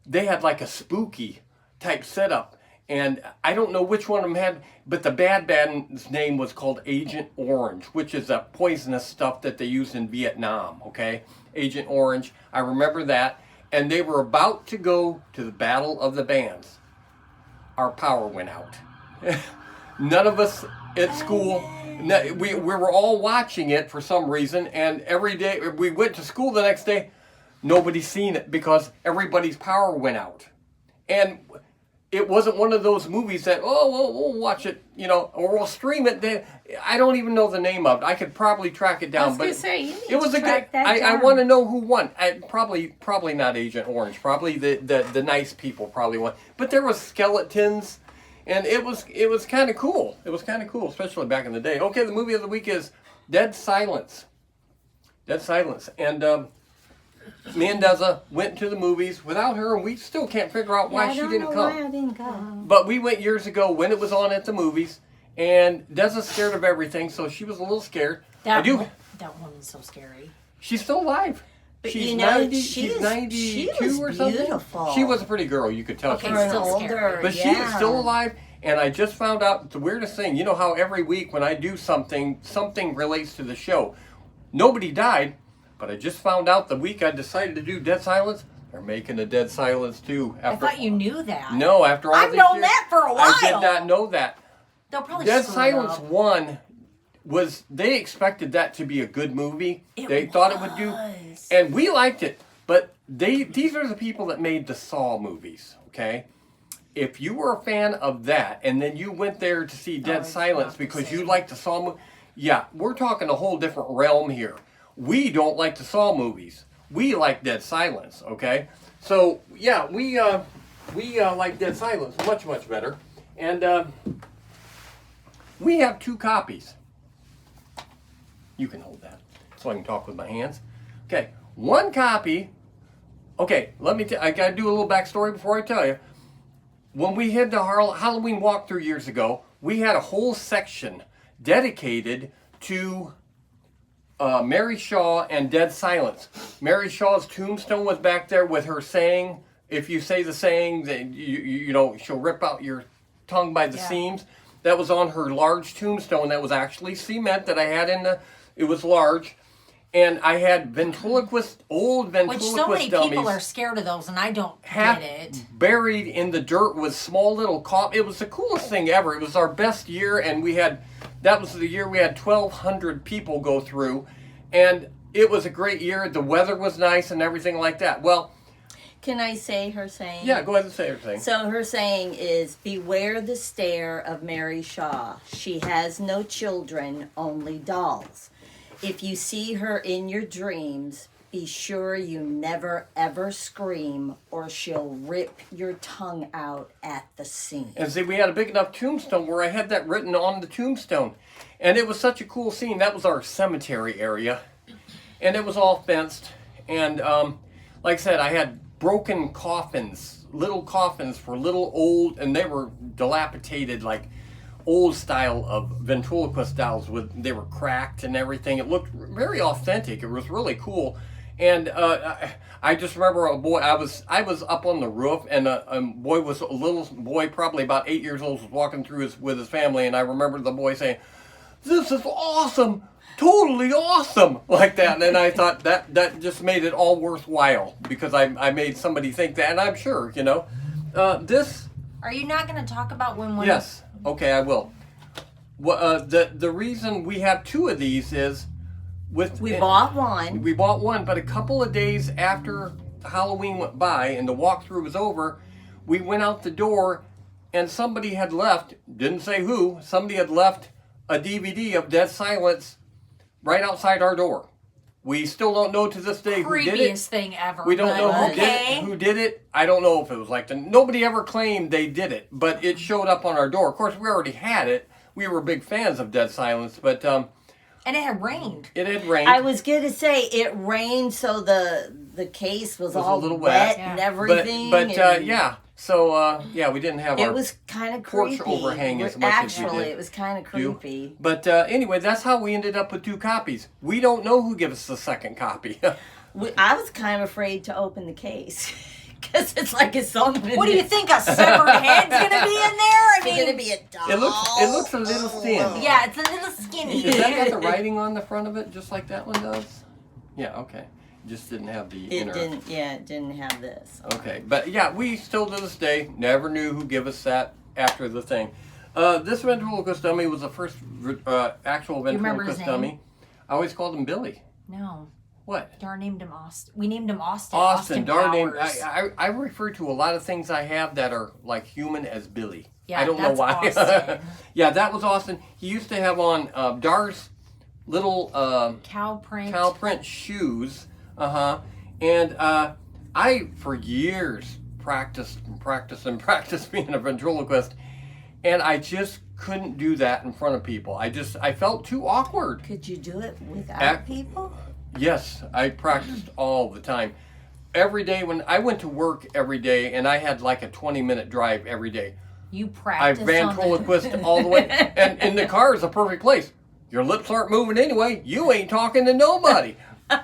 they had like a spooky type setup. And I don't know which one of them had, but the bad band's name was called Agent Orange, which is a poisonous stuff that they used in Vietnam, okay? Agent Orange, I remember that. And they were about to go to the Battle of the Bands. Our power went out. None of us at school, we were all watching it for some reason, and every day, we went to school the next day, nobody's seen it because everybody's power went out. And it wasn't one of those movies that, we'll watch it, or we'll stream it. I don't even know the name of it. I could probably track it down. I was going to say, you need it was to track that I down. want to know who won. Probably not Agent Orange. Probably the nice people probably won. But there was skeletons, and it was kind of cool. It was kind of cool, especially back in the day. Okay, the movie of the week is Dead Silence. Dead Silence. And me and Deza went to the movies without her, and we still can't figure out why she didn't come. Why I didn't go. But we went years ago when it was on at the movies, and Deza's scared of everything, so she was a little scared. That woman's so scary. She's still alive. But She's 90, she's 92 she or was something. beautiful. She was a pretty girl, you could tell. Okay, She was still older, scary. But she is still alive, and I just found out the weirdest thing. You know how every week when I do something relates to the show. Nobody died, but I just found out the week I decided to do Dead Silence, they're making a Dead Silence too. I thought you knew that. No, after all I've these known years, that for a while. I did not know that. They'll probably Dead screw it Silence up. 1 they expected that to be a good movie. They thought it would do, was. and we liked it. But these are the people that made the Saw movies, okay? If you were a fan of that, and then you went there to see Dead Silence because you liked the Saw movie, yeah, we're talking a whole different realm here. We don't like the Saw movies. We like Dead Silence, okay? So, yeah, we like Dead Silence much, much better. And we have 2 copies. You can hold that so I can talk with my hands. Okay, 1 copy. Okay, I got to do a little backstory before I tell you. When we had the Halloween walkthrough years ago, we had a whole section dedicated to Mary Shaw and Dead Silence. Mary Shaw's tombstone was back there with her saying, if you say the saying, that you know, she'll rip out your tongue by the seams. That was on her large tombstone. That was actually cement that I had it was large. And I had old ventriloquist Which so many dummies. people are scared of those, and I don't get it. Buried in the dirt with small little coffins. It was the coolest thing ever. It was our best year, and that was the year we had 1,200 people go through. And it was a great year. The weather was nice and everything like that. Well, can I say her saying? Yeah, go ahead and say her saying. So her saying is, beware the stare of Mary Shaw. She has no children, only dolls. If you see her in your dreams, be sure you never ever scream or she'll rip your tongue out at the seam. And see, we had a big enough tombstone where I had that written on the tombstone. And it was such a cool scene. That was our cemetery area. And it was all fenced. And like I said, I had broken coffins, little coffins for little old, and they were dilapidated, like old style of ventriloquist dolls. They were cracked and everything. It looked very authentic. It was really cool. And I just remember a boy. I was up on the roof, and a little boy, probably about 8 years old, was walking through with his family, and I remember the boy saying, "This is awesome, totally awesome," like that. And I thought that just made it all worthwhile because I made somebody think that, and I'm sure, you know, this. Are you not going to talk about when? Yes. Okay, I will. Well, the reason we have 2 of these is. We bought one. We bought one, but a couple of days after Halloween went by and the walkthrough was over, we went out the door and somebody had left, didn't say who, somebody had left a DVD of Dead Silence right outside our door. We still don't know to this day who did it. Creepiest thing ever. We don't know who did it. I don't know if it was like nobody ever claimed they did it, but it showed up on our door. Of course, we already had it. We were big fans of Dead Silence, but and it had rained. It had rained. I was going to say it rained, so the case was all a little wet wet and everything. But yeah, so yeah, we didn't have it our was kind of porch creepy. overhang as much as we did. Actually, it was kind of creepy. But anyway, that's how we ended up with 2 copies. We don't know who gave us the second copy. I was kind of afraid to open the case. Because it's like it's something. What do you think? A severed head's gonna be in there? I mean, it's gonna be a doll. It looks a little thin. Yeah, it's a little skinny. Does that have the writing on the front of it, just like that one does? Yeah. Okay. It just didn't have the inner. It didn't have this. Okay, but yeah, we still to this day never knew who gave us that after the thing. This ventriloquist dummy was the first actual ventriloquist dummy. I always called him Billy. No. What? Dar named him Austin. We named him Austin. Austin. Dar named. Powers. I refer to a lot of things I have that are like human as Billy. Yeah, I don't know why. Austin. Yeah, that was Austin. He used to have on Dar's little cow print shoes. And I for years practiced being a ventriloquist, and I just couldn't do that in front of people. I felt too awkward. Could you do it without people? Yes, I practiced all the time. Every day when I went to work every day, and I had like a 20-minute drive every day. You practiced. I ventriloquist all the way, and in the car is a perfect place. Your lips aren't moving anyway. You ain't talking to nobody.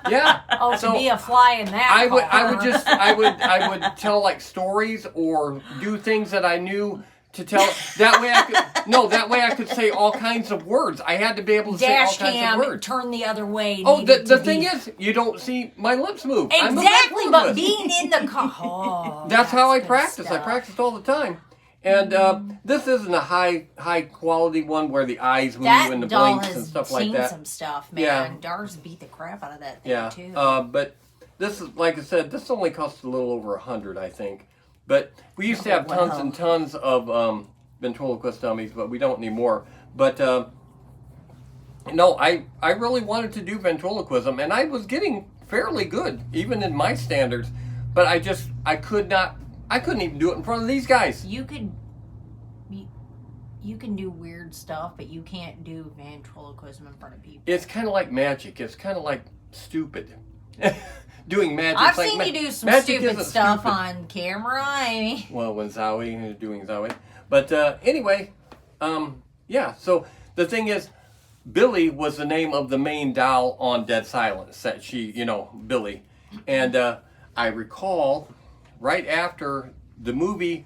Yeah. Oh, so, to be a fly in that. I would tell like stories or do things that I knew to tell. That way I could say all kinds of words. I had to be able to say all kinds of words. Turn the other way. Oh, the thing is, you don't see my lips move. Exactly, but being in the car. Oh, that's how I practice. Stuff. I practiced all the time. And this isn't a high quality one where the eyes move and the blinks and stuff like that. That some stuff, man. Yeah. Dar's beat the crap out of that thing too. But this is, like I said, this only cost a little over $100, I think. But we used to have tons and tons of ventriloquist dummies, but we don't anymore. But no, I really wanted to do ventriloquism, and I was getting fairly good, even in my standards. But I couldn't even do it in front of these guys. You could. you can do weird stuff, but you can't do ventriloquism in front of people. It's kind of like magic. It's kind of like stupid. Doing magic. I've like seen you do some magic stupid isn't stuff stupid. on camera. I mean, Well, when Zowie doing Zowie. But anyway, yeah. So the thing is, Billy was the name of the main doll on Dead Silence. That she, Billy. And I recall right after the movie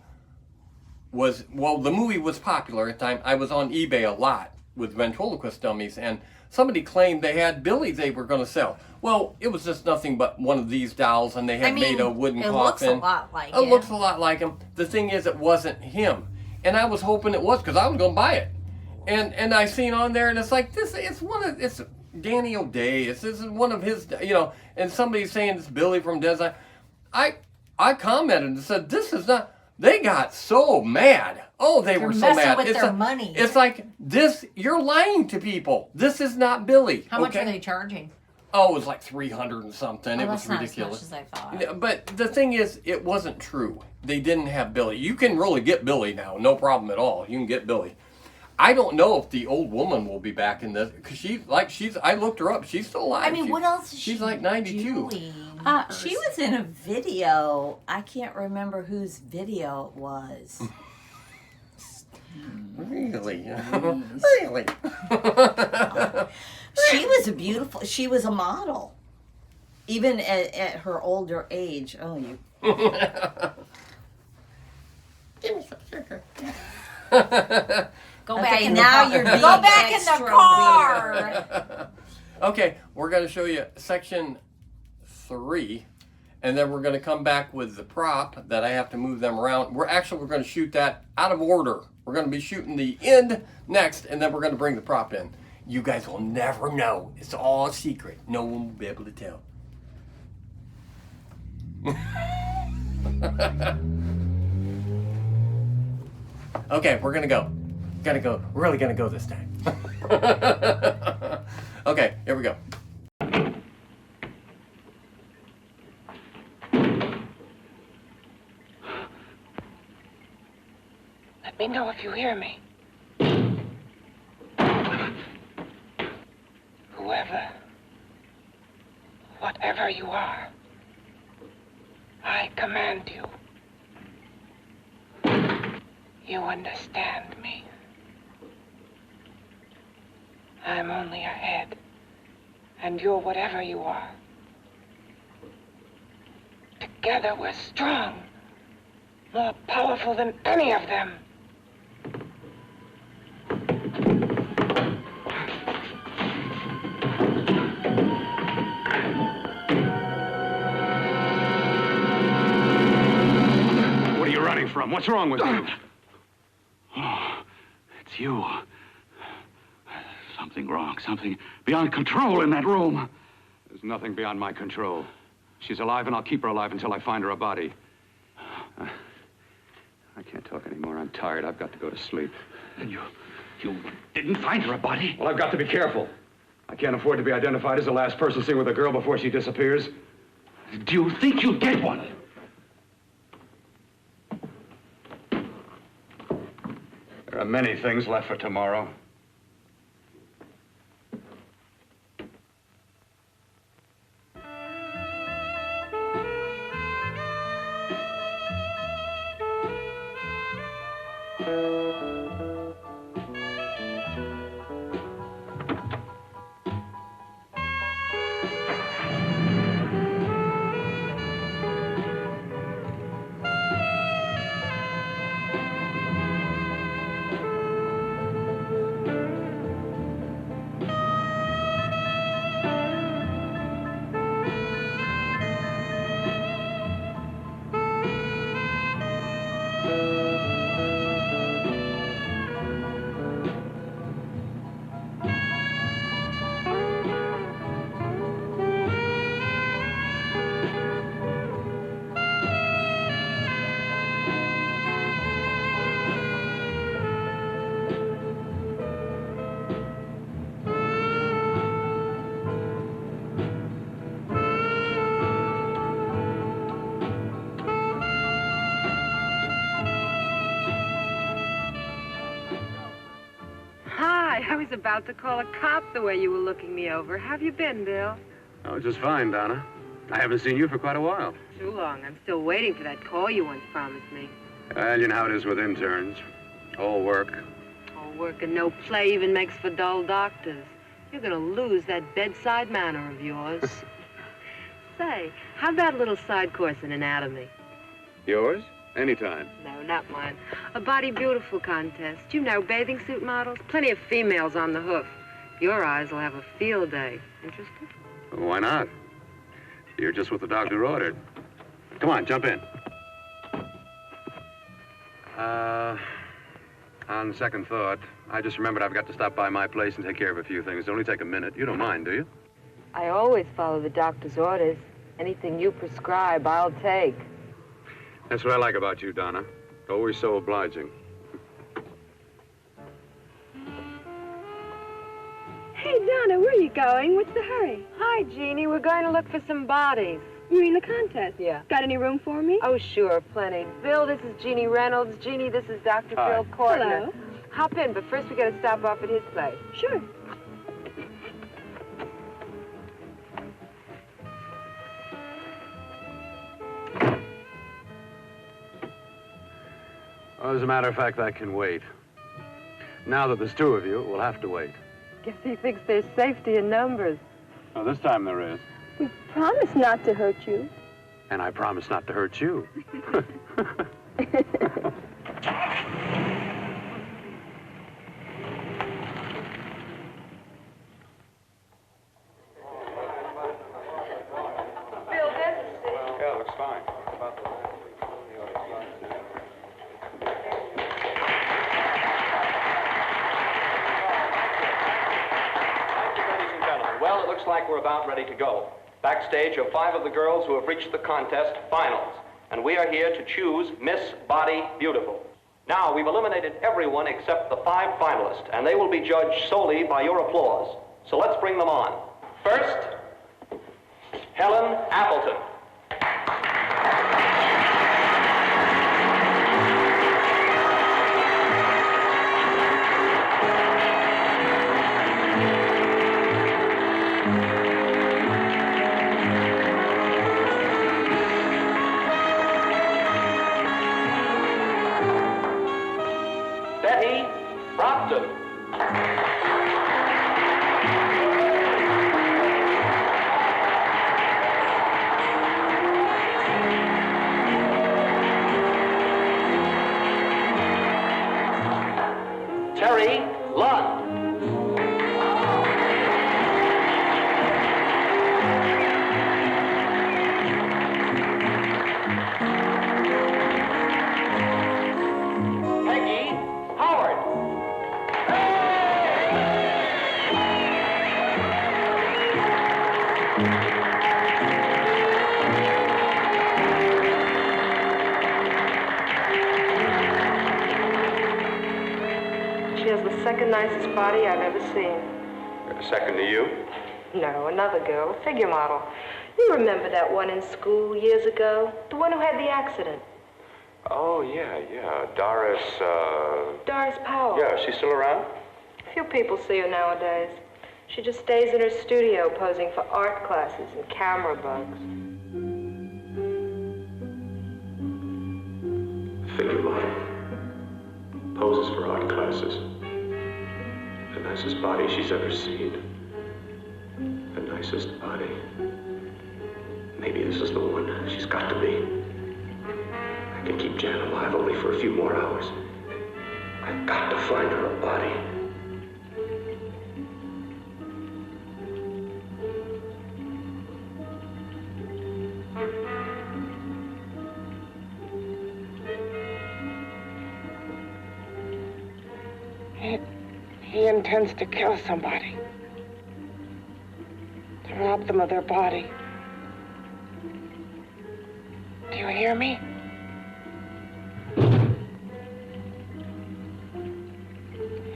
the movie was popular at the time. I was on eBay a lot with ventriloquist dummies, and somebody claimed they had Billy they were going to sell. Well, it was just nothing but one of these dolls, and they had made a wooden coffin. It looks a lot like It looks a lot like him. The thing is, it wasn't him, and I was hoping it was because I was going to buy it. And I seen on there, and it's like it's Danny O'Day. This is one of his, and somebody's saying it's Billy from Dead. I commented and said, this is not. They got so mad. Oh, they were so mad. With their money. It's like this. You're lying to people. This is not Billy. How much are they charging? Oh, it was like 300 and something. It was that's not ridiculous. as much as I thought. But the thing is, it wasn't true. They didn't have Billy. You can really get Billy now, no problem at all. You can get Billy. I don't know if the old woman will be back in this because I looked her up. She's still alive. I mean, what else is she's like 92. doing? She was in a video. I can't remember whose video it was. Really? Jeez. Really? She was a model. Even at her older age. Oh, you. Give me some sugar. Go back in now the you're being Go back in the extra car. Okay, we're going to show you section 3, and then we're going to come back with the prop that I have to move them around. We're going to shoot that out of order. We're going to be shooting the end next, and then we're going to bring the prop in. You guys will never know. It's all secret. No one will be able to tell. Okay, we're going to go. Gotta go. We're really gonna go this time. Okay, here we go. Let me know if you hear me. Whoever, whatever you are, I command you. You understand me. I'm only a head, and you're whatever you are. Together we're strong, more powerful than any of them. What are you running from? What's wrong with you? Oh, it's you. Something wrong, something beyond control in that room. There's nothing beyond my control. She's alive, and I'll keep her alive until I find her a body. I can't talk anymore. I'm tired. I've got to go to sleep. And you didn't find her a body? Well, I've got to be careful. I can't afford to be identified as the last person seen with a girl before she disappears. Do you think you'll get one? There are many things left for tomorrow. about to call a cop the way you were looking me over. How have you been, Bill? Oh, just fine, Donna. I haven't seen you for quite a while. Too long. I'm still waiting for that call you once promised me. Well, you know how it is with interns. All work. All work and no play even makes for dull doctors. You're gonna lose that bedside manner of yours. Say, how about a little side course in anatomy? Yours? Anytime. No, not mine. A Body Beautiful contest. You know, bathing suit models. Plenty of females on the hoof. Your eyes will have a field day. Interested? Well, why not? You're just what the doctor ordered. Come on, jump in. On second thought, I just remembered I've got to stop by my place and take care of a few things. It'll only take a minute. You don't mind, do you? I always follow the doctor's orders. Anything you prescribe, I'll take. That's what I like about you, Donna. Always so obliging. Hey, Donna, where are you going? What's the hurry? Hi, Jeannie. We're going to look for some bodies. You mean the contest? Yeah. Got any room for me? Oh, sure, plenty. Bill, this is Jeannie Reynolds. Jeannie, this is Dr. Hi. Bill Cortner. Hello. Hop in, but first we got to stop off at his place. Sure. Well, as a matter of fact, I can wait. Now that there's two of you, we'll have to wait. Guess he thinks there's safety in numbers. Oh, this time there is. We promised not to hurt you. And I promise not to hurt you. Bill, this Yeah, looks fine. Well, it looks like we're about ready to go. Backstage are 5 of the girls who have reached the contest finals, and we are here to choose Miss Body Beautiful. Now, we've eliminated everyone except the 5 finalists, and they will be judged solely by your applause. So let's bring them on. First, Helen Appleton. Betty Brockton. Terry Lund. Peggy Howard. She has the second nicest body I've ever seen. Second to you? No, another girl, a figure model. You remember that one in school years ago? The one who had the accident. Oh, yeah. Doris, Doris Powell. Yeah, is she still around? Few people see her nowadays. She just stays in her studio posing for art classes and camera bugs. Figure model. Poses for art classes. The nicest body she's ever seen. The nicest body. Maybe this is the one. She's got to be. I can keep Jan alive only for a few more hours. I've got to find her a body. He intends to kill somebody. To rob them of their body. Do you hear me?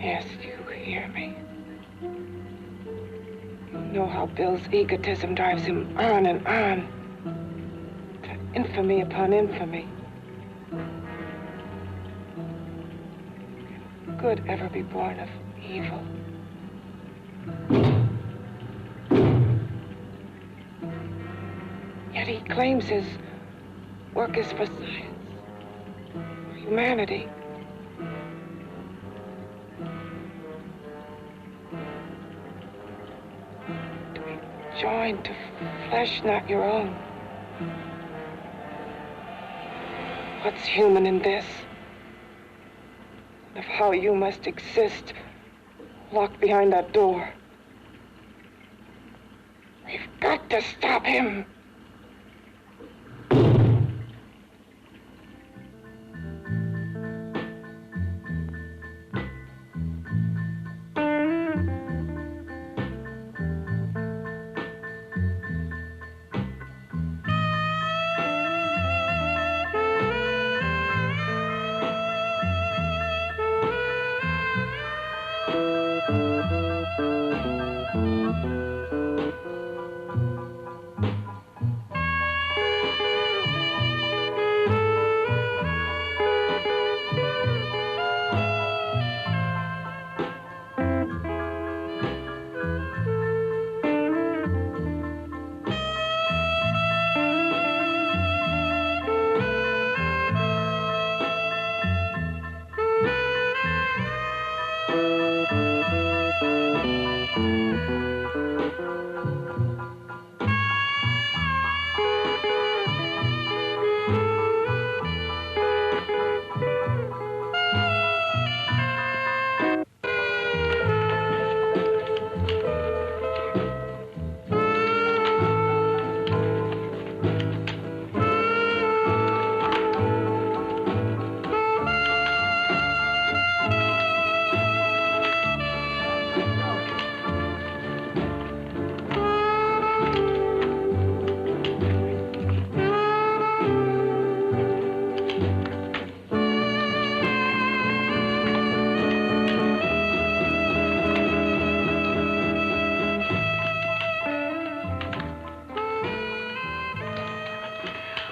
Yes, you hear me. You know how Bill's egotism drives him on and on. To infamy upon infamy. Can good ever be born of evil? claims his work is for science, for humanity. To be joined to flesh not your own. What's human in this? Of how you must exist, locked behind that door. We've got to stop him.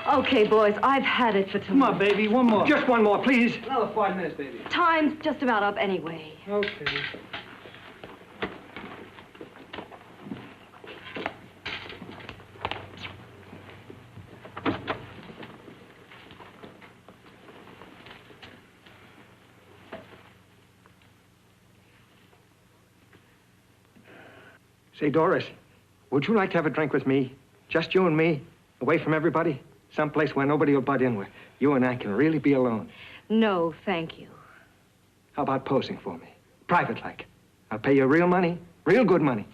Okay, boys, I've had it for tonight. Come on, baby, one more. Just one more, please. Another 5 minutes, baby. Time's just about up anyway. Okay. Say, Doris, would you like to have a drink with me? Just you and me, away from everybody? Someplace where nobody will butt in, where you and I can really be alone. No, thank you. How about posing for me? Private like. I'll pay you real money, real good money.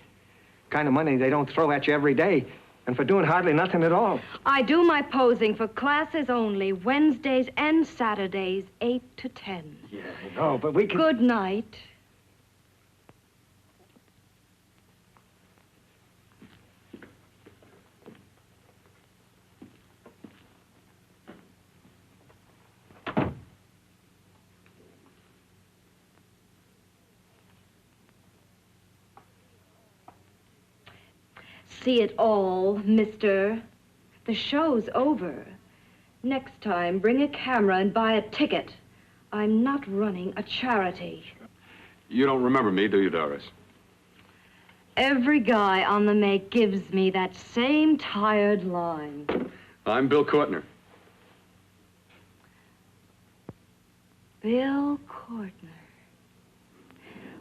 Kind of money they don't throw at you every day, and for doing hardly nothing at all. I do my posing for classes only, Wednesdays and Saturdays, 8 to 10. Yeah, I know, but we can... Good night. See it all, mister. The show's over. Next time, bring a camera and buy a ticket. I'm not running a charity. You don't remember me, do you, Doris? Every guy on the make gives me that same tired line. I'm Bill Courtner. Bill Courtner.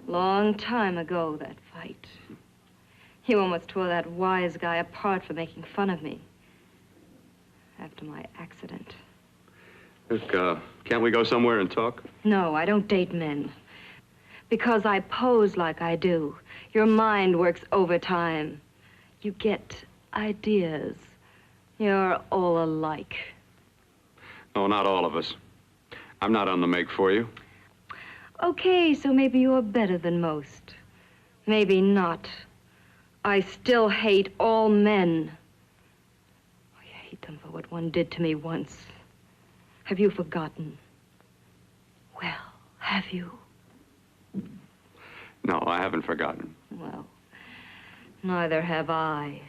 Long time ago, that fight. You almost tore that wise guy apart for making fun of me. After my accident. Look, can't we go somewhere and talk? No, I don't date men. Because I pose like I do, your mind works overtime. You get ideas. You're all alike. No, not all of us. I'm not on the make for you. Okay, so maybe you're better than most. Maybe not. I still hate all men. I hate them for what one did to me once. Have you forgotten? Well, have you? No, I haven't forgotten. Well, neither have I.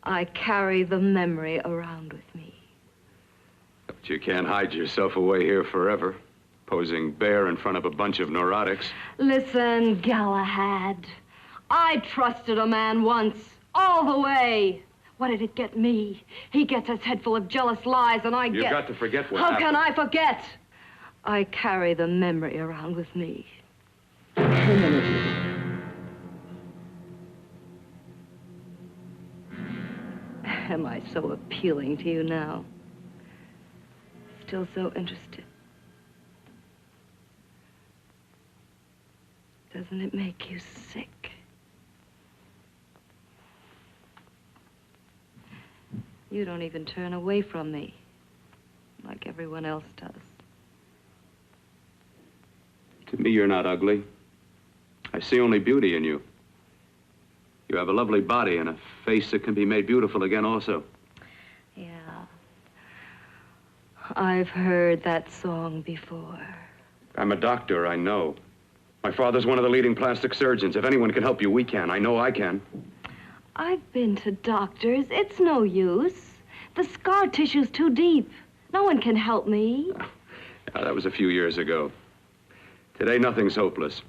I carry the memory around with me. But you can't hide yourself away here forever, posing bare in front of a bunch of neurotics. Listen, Galahad. I trusted a man once, all the way. What did it get me? He gets his head full of jealous lies, and I You've get... got to forget what How happened. can I forget? I carry the memory around with me. Am I so appealing to you now? Still so interested? Doesn't it make you sick? You don't even turn away from me like everyone else does. To me, you're not ugly. I see only beauty in you. You have a lovely body and a face that can be made beautiful again also. Yeah. I've heard that song before. I'm a doctor, I know. My father's one of the leading plastic surgeons. If anyone can help you, we can. I know I can. I've been to doctors. It's no use. The scar tissue's too deep. No one can help me. That was a few years ago. Today, nothing's hopeless.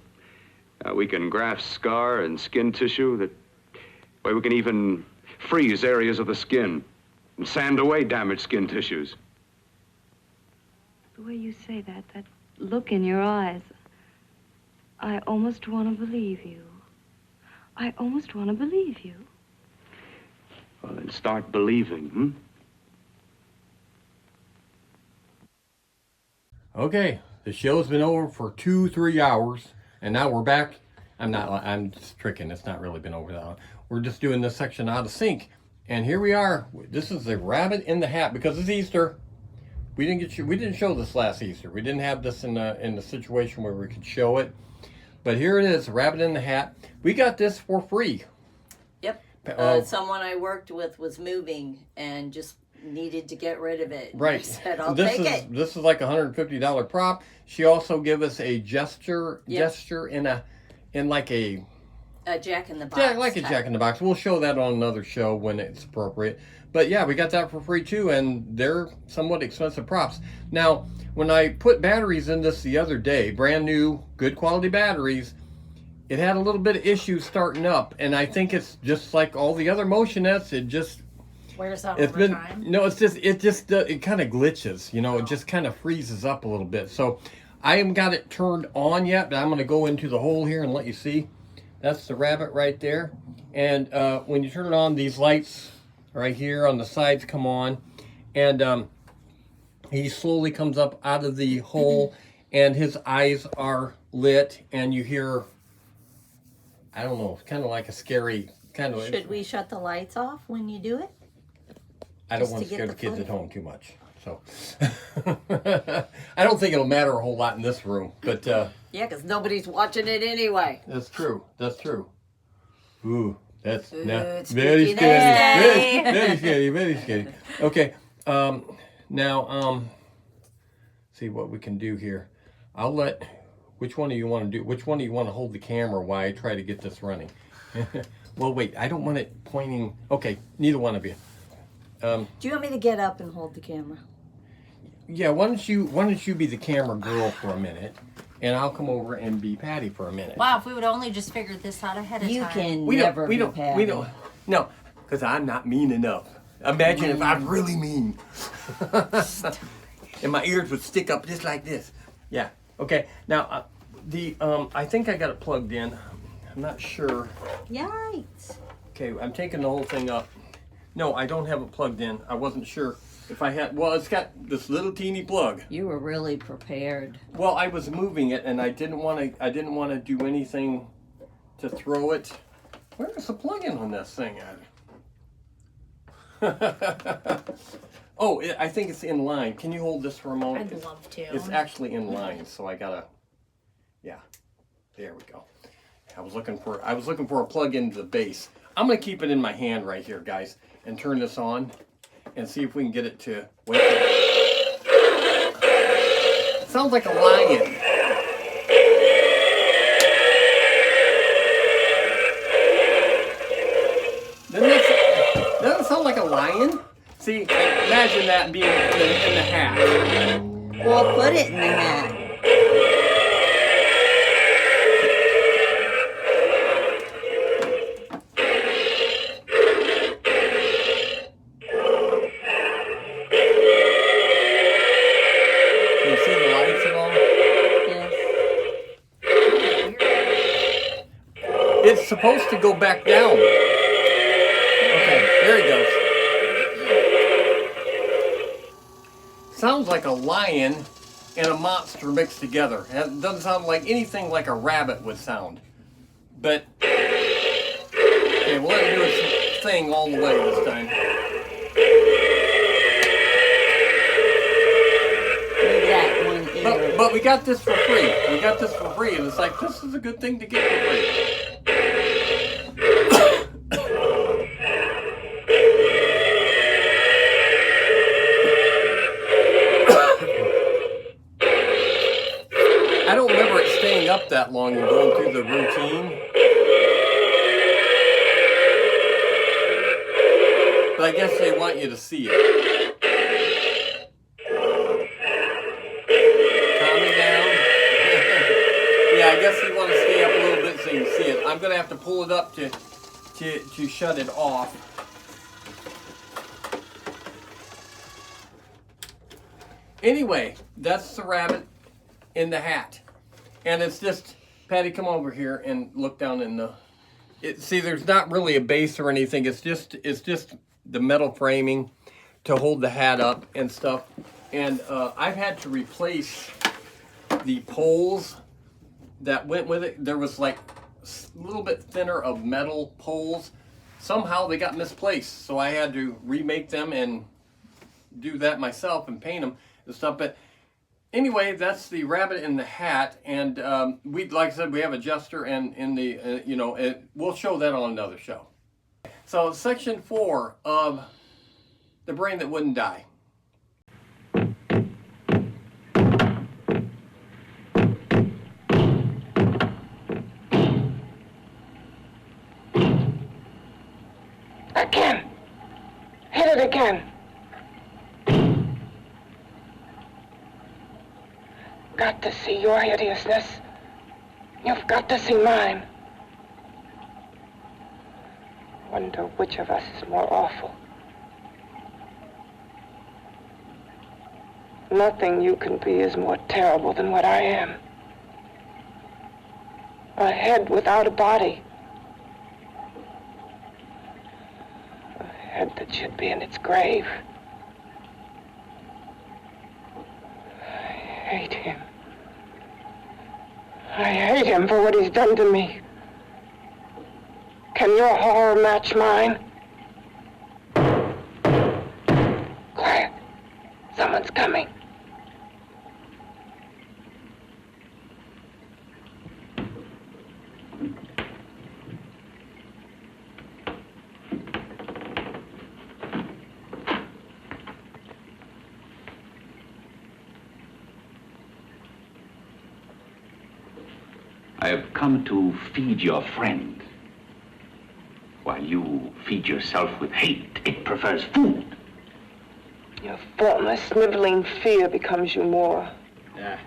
We can graft scar and skin tissue that... Well, we can even freeze areas of the skin and sand away damaged skin tissues. The way you say that look in your eyes, I almost want to believe you. I almost want to believe you. Well, then start believing, hmm? Okay, the show's been over for 2-3 hours, and now we're back. I'm just tricking. It's not really been over that long. We're just doing this section out of sync, and here we are. This is the rabbit in the hat because it's Easter. We didn't show this last Easter. We didn't have this in the situation where we could show it, but here it is, rabbit in the hat. We got this for free. Yep. Someone I worked with was moving and just needed to get rid of it. Right. I said, I'll take it. This is like a $150 prop. She also gave us a gesture in like a Jack in the Box. Yeah, like a Jack in the Box. We'll show that on another show when it's appropriate. But yeah, we got that for free too, and they're somewhat expensive props. Now, when I put batteries in this the other day, brand new, good quality batteries, it had a little bit of issues starting up, and I think it's just like all the other motionettes. It just wears out it's over been time. no, it kind of glitches. It just kind of freezes up a little bit. So I haven't got it turned on yet, but I'm going to go into the hole here and let you see. That's the rabbit right there. And when you turn it on, these lights right here on the sides come on, and he slowly comes up out of the hole, and his eyes are lit, and you hear, I don't know, kind of like a scary kind of. Should we shut the lights off when you do it? I don't want to scare the kids at home too much, so I don't think it'll matter a whole lot in this room, but yeah, because nobody's watching it anyway. That's true. Ooh, that's it's very spooky scary. day. Very scary. Very scary. Okay. Now, see what we can do here. I'll let. Which one do you want to do? Which one do you want to hold the camera while I try to get this running? Well, wait. I don't want it pointing. Okay. Neither one of you. Do you want me to get up and hold the camera? Yeah. Why don't you be the camera girl for a minute? And I'll come over and be Patty for a minute. Wow, if we would only just figured this out ahead of time. You can never be Patty. We don't. No, because I'm not mean enough. Imagine if I'm really mean. And my ears would stick up just like this. Yeah. Okay. Now, I think I got it plugged in. I'm not sure. Yikes. Okay, I'm taking the whole thing up. No, I don't have it plugged in. I wasn't sure if I had. Well, it's got this little teeny plug. You were really prepared. Well, I was moving it, and I didn't want to do anything to throw it. Where is the plug-in on this thing at? Oh, I think it's in line. Can you hold this for a moment? I'd love to. It's actually in line, so I gotta. Yeah, there we go. I was looking for a plug into the base. I'm gonna keep it in my hand right here, guys, and turn this on, and see if we can get it to wake up. It sounds like a lion. Doesn't it sound like a lion? See, imagine that being in the hat. Well, put it in the hat. it's supposed to go back down. Okay, there he goes. Sounds like a lion and a monster mixed together. It doesn't sound like anything like a rabbit would sound. But, okay, we'll let it do its thing all the way this time. But we got this for free. We got this for free, and it's like, this is a good thing to get for free. I don't remember it staying up that long and going through the routine. But I guess they want you to see it. Yeah, I guess you want to stay up a little bit so you can see it. I'm going to have to pull it up to shut it off. Anyway, that's the rabbit in the hat. And it's just, Patty, come over here and look down in the... See, there's not really a base or anything. It's just the metal framing to hold the hat up and stuff. And I've had to replace the poles that went with it. There was like a little bit thinner of metal poles. Somehow they got misplaced, so I had to remake them and do that myself and paint them and stuff. But anyway, that's the rabbit in the hat, and we, like I said, we have a jester and in the we'll show that on another show. So section 4 of the brain that wouldn't die. Again. Hit it again. Got to see your hideousness. You've got to see mine. Wonder which of us is more awful. Nothing you can be is more terrible than what I am. A head without a body. Head that should be in its grave. I hate him. I hate him for what he's done to me. Can your horror match mine? Quiet. Someone's coming. I have come to feed your friend. While you feed yourself with hate, it prefers food. Your formless, sniveling fear becomes you more. Yeah.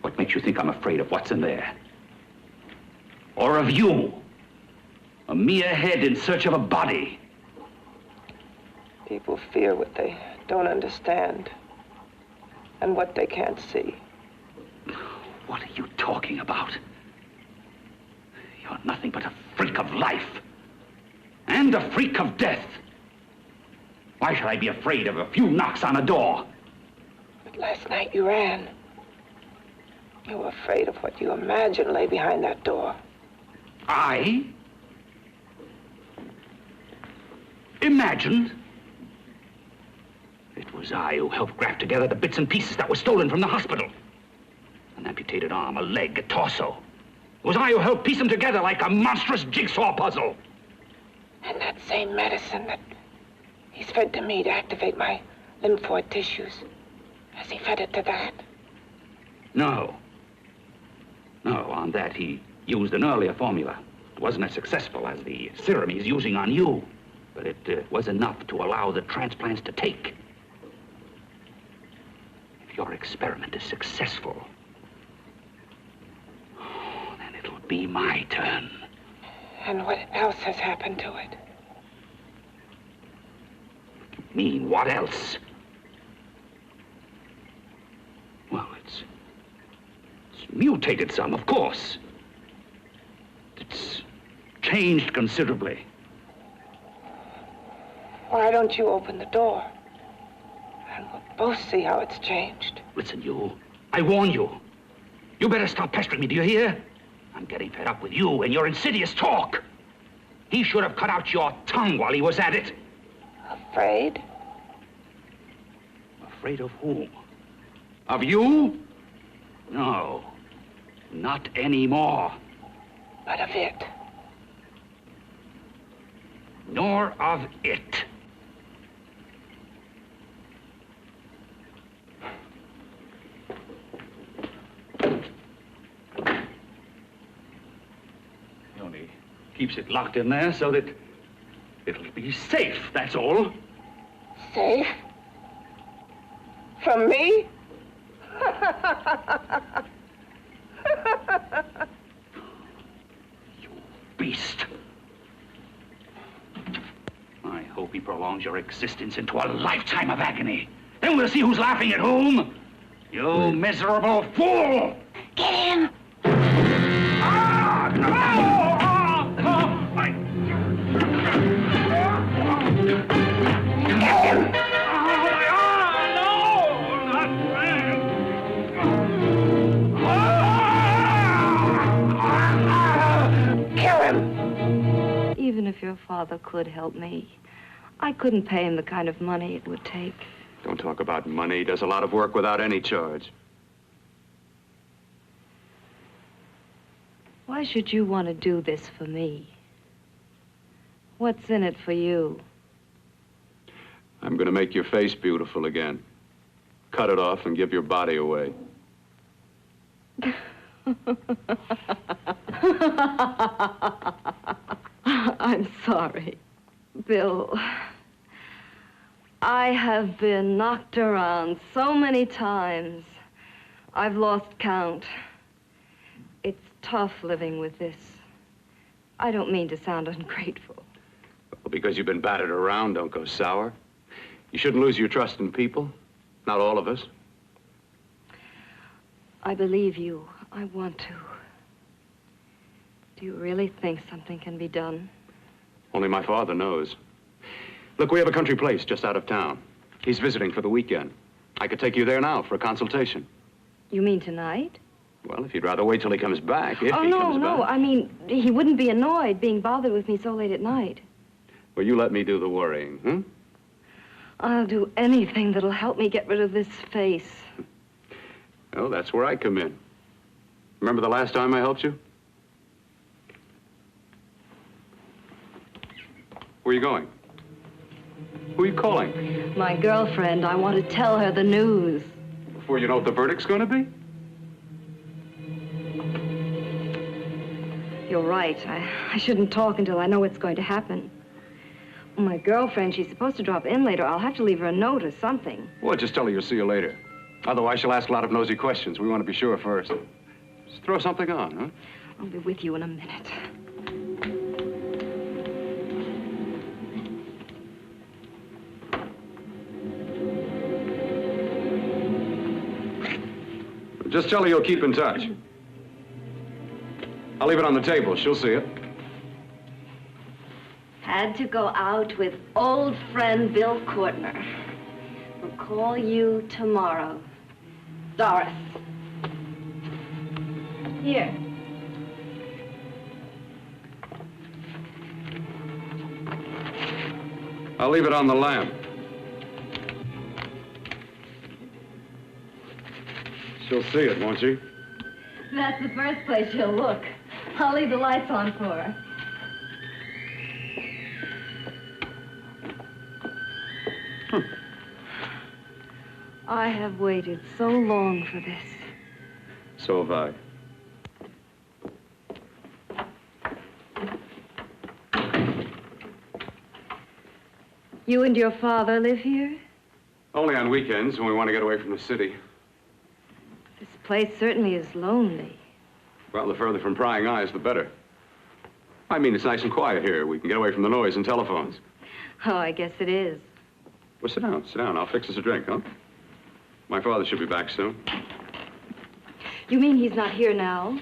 What makes you think I'm afraid of what's in there? Or of you? A mere head in search of a body. People fear what they don't understand and what they can't see. What are you talking about? You're nothing but a freak of life and a freak of death. Why should I be afraid of a few knocks on a door? But last night you ran. You were afraid of what you imagined lay behind that door. I? Imagined? It was I who helped graft together the bits and pieces that were stolen from the hospital. An amputated arm, a leg, a torso. It was I who helped piece them together like a monstrous jigsaw puzzle. And that same medicine that he's fed to me to activate my lymphoid tissues. Has he fed it to that? No. No, on that he used an earlier formula. It wasn't as successful as the serum he's using on you, but it was enough to allow the transplants to take. If your experiment is successful, then it'll be my turn. And what else has happened to it? Mean what else? mutated some, of course. It's changed considerably. Why don't you open the door? And we'll both see how it's changed. Listen, you. I warn you. You better stop pestering me, do you hear? I'm getting fed up with you and your insidious talk. He should have cut out your tongue while he was at it. Afraid? Afraid of whom? Of you? No, not anymore. But of it. Nor of it. He only keeps it locked in there so that it'll be safe, that's all. Safe? From me? You beast. I hope he prolongs your existence into a lifetime of agony. Then we'll see who's laughing at whom. You miserable fool! Get him! Ah, no! Get him! Even if your father could help me, I couldn't pay him the kind of money it would take. Don't talk about money. He does a lot of work without any charge. Why should you want to do this for me? What's in it for you? I'm going to make your face beautiful again. Cut it off and give your body away. I'm sorry, Bill. I have been knocked around so many times. I've lost count. It's tough living with this. I don't mean to sound ungrateful. Well, because you've been battered around, don't go sour. You shouldn't lose your trust in people. Not all of us. I believe you. I want to. Do you really think something can be done? Only my father knows. Look, we have a country place just out of town. He's visiting for the weekend. I could take you there now for a consultation. You mean tonight? Well, if you'd rather wait till he comes back, if he comes back. No. I mean, he wouldn't be annoyed being bothered with me so late at night. Well, you let me do the worrying, hmm? I'll do anything that'll help me get rid of this face. Well, that's where I come in. Remember the last time I helped you? Where are you going? Who are you calling? My girlfriend. I want to tell her the news. Before you know what the verdict's going to be? You're right. I shouldn't talk until I know what's going to happen. My girlfriend, she's supposed to drop in later. I'll have to leave her a note or something. Well, just tell her you'll see you later. Otherwise, she'll ask a lot of nosy questions. We want to be sure first. Just throw something on, huh? I'll be with you in a minute. Just tell her you'll keep in touch. I'll leave it on the table. She'll see it. Had to go out with old friend Bill Courtner. We'll call you tomorrow. Doris. Here. I'll leave it on the lamp. She'll see it, won't she? That's the first place she'll look. I'll leave the lights on for her. I have waited so long for this. So have I. You and your father live here? Only on weekends when we want to get away from the city. This place certainly is lonely. Well, the further from prying eyes, the better. I mean, it's nice and quiet here. We can get away from the noise and telephones. Oh, I guess it is. Well, sit down, sit down. I'll fix us a drink, huh? My father should be back soon. You mean he's not here now?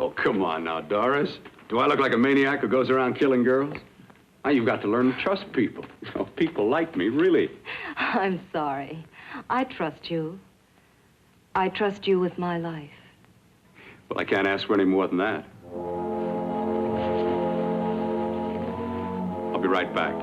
Oh, come on now, Doris. Do I look like a maniac who goes around killing girls? Now, you've got to learn to trust people. You know, people like me, really. I'm sorry. I trust you. I trust you with my life. Well, I can't ask for any more than that. I'll be right back.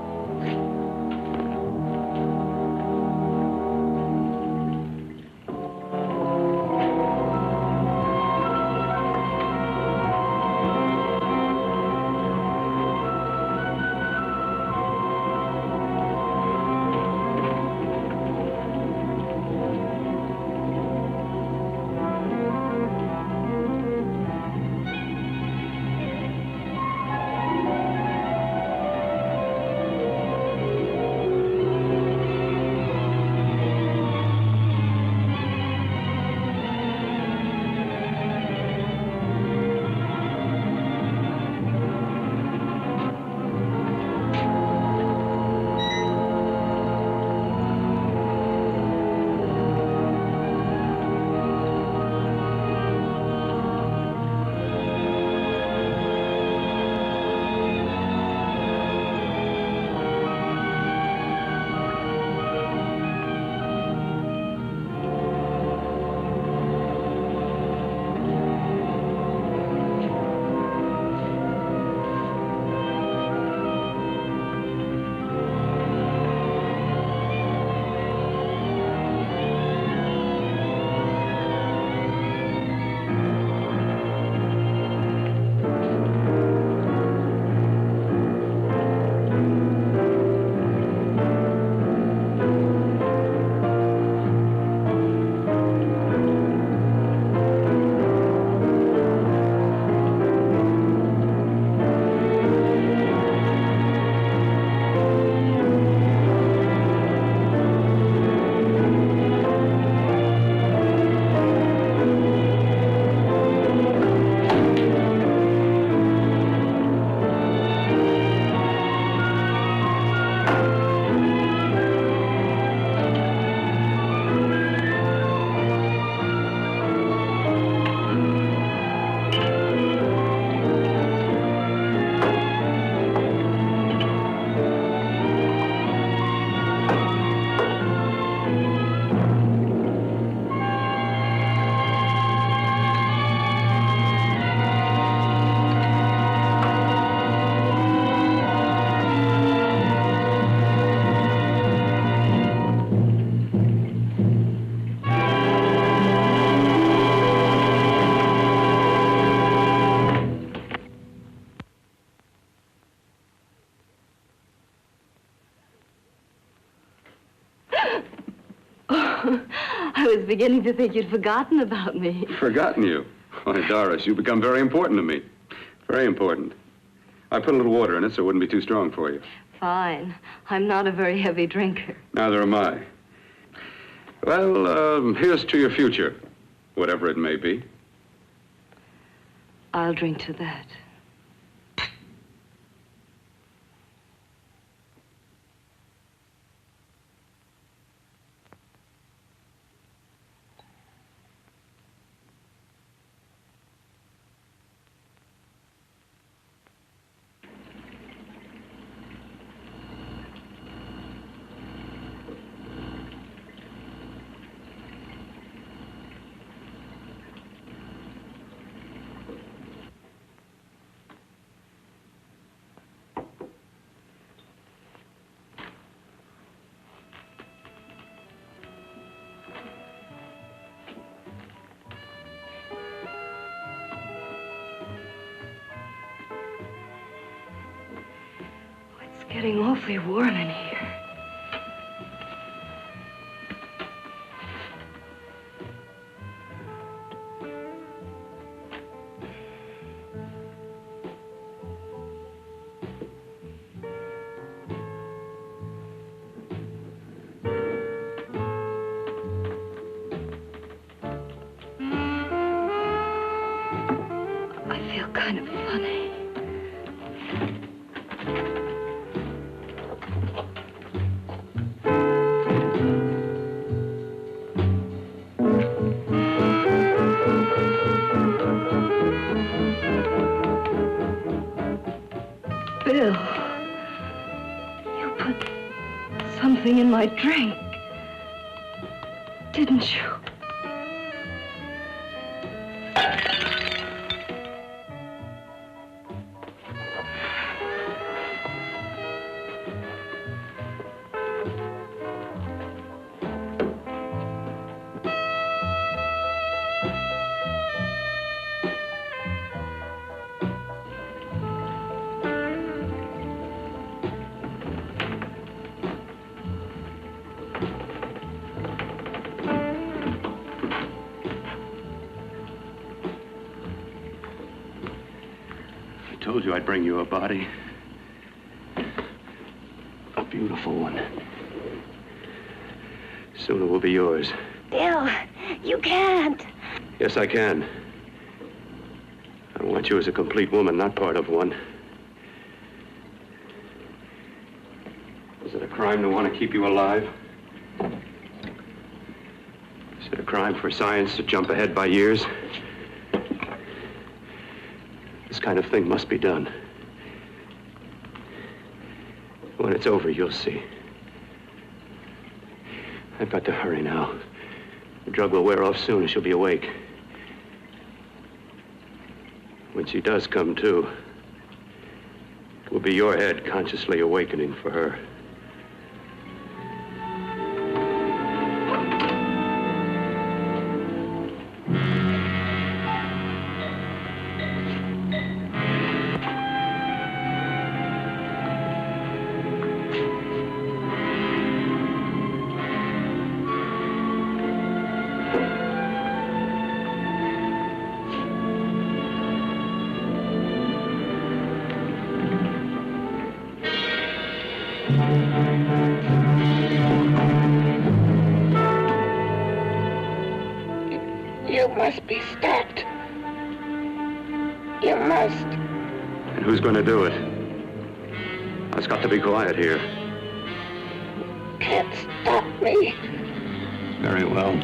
I was beginning to think you'd forgotten about me. Forgotten you? Why, Doris, you've become very important to me. Very important. I put a little water in it so it wouldn't be too strong for you. Fine. I'm not a very heavy drinker. Neither am I. Well, here's to your future, whatever it may be. I'll drink to that. It's getting awfully warm in here. I feel kind of funny. something in my drink. Didn't you? I told you I'd bring you a body. A beautiful one. Soon it will be yours. Bill, you can't. Yes, I can. I want you as a complete woman, not part of one. Is it a crime to want to keep you alive? Is it a crime for science to jump ahead by years? This kind of thing must be done. When it's over, you'll see. I've got to hurry now. The drug will wear off soon and she'll be awake. When she does come to, it will be your head consciously awakening for her. You must be stopped. You must. And who's going to do it? It's got to be quiet here. Can't stop me. Very well.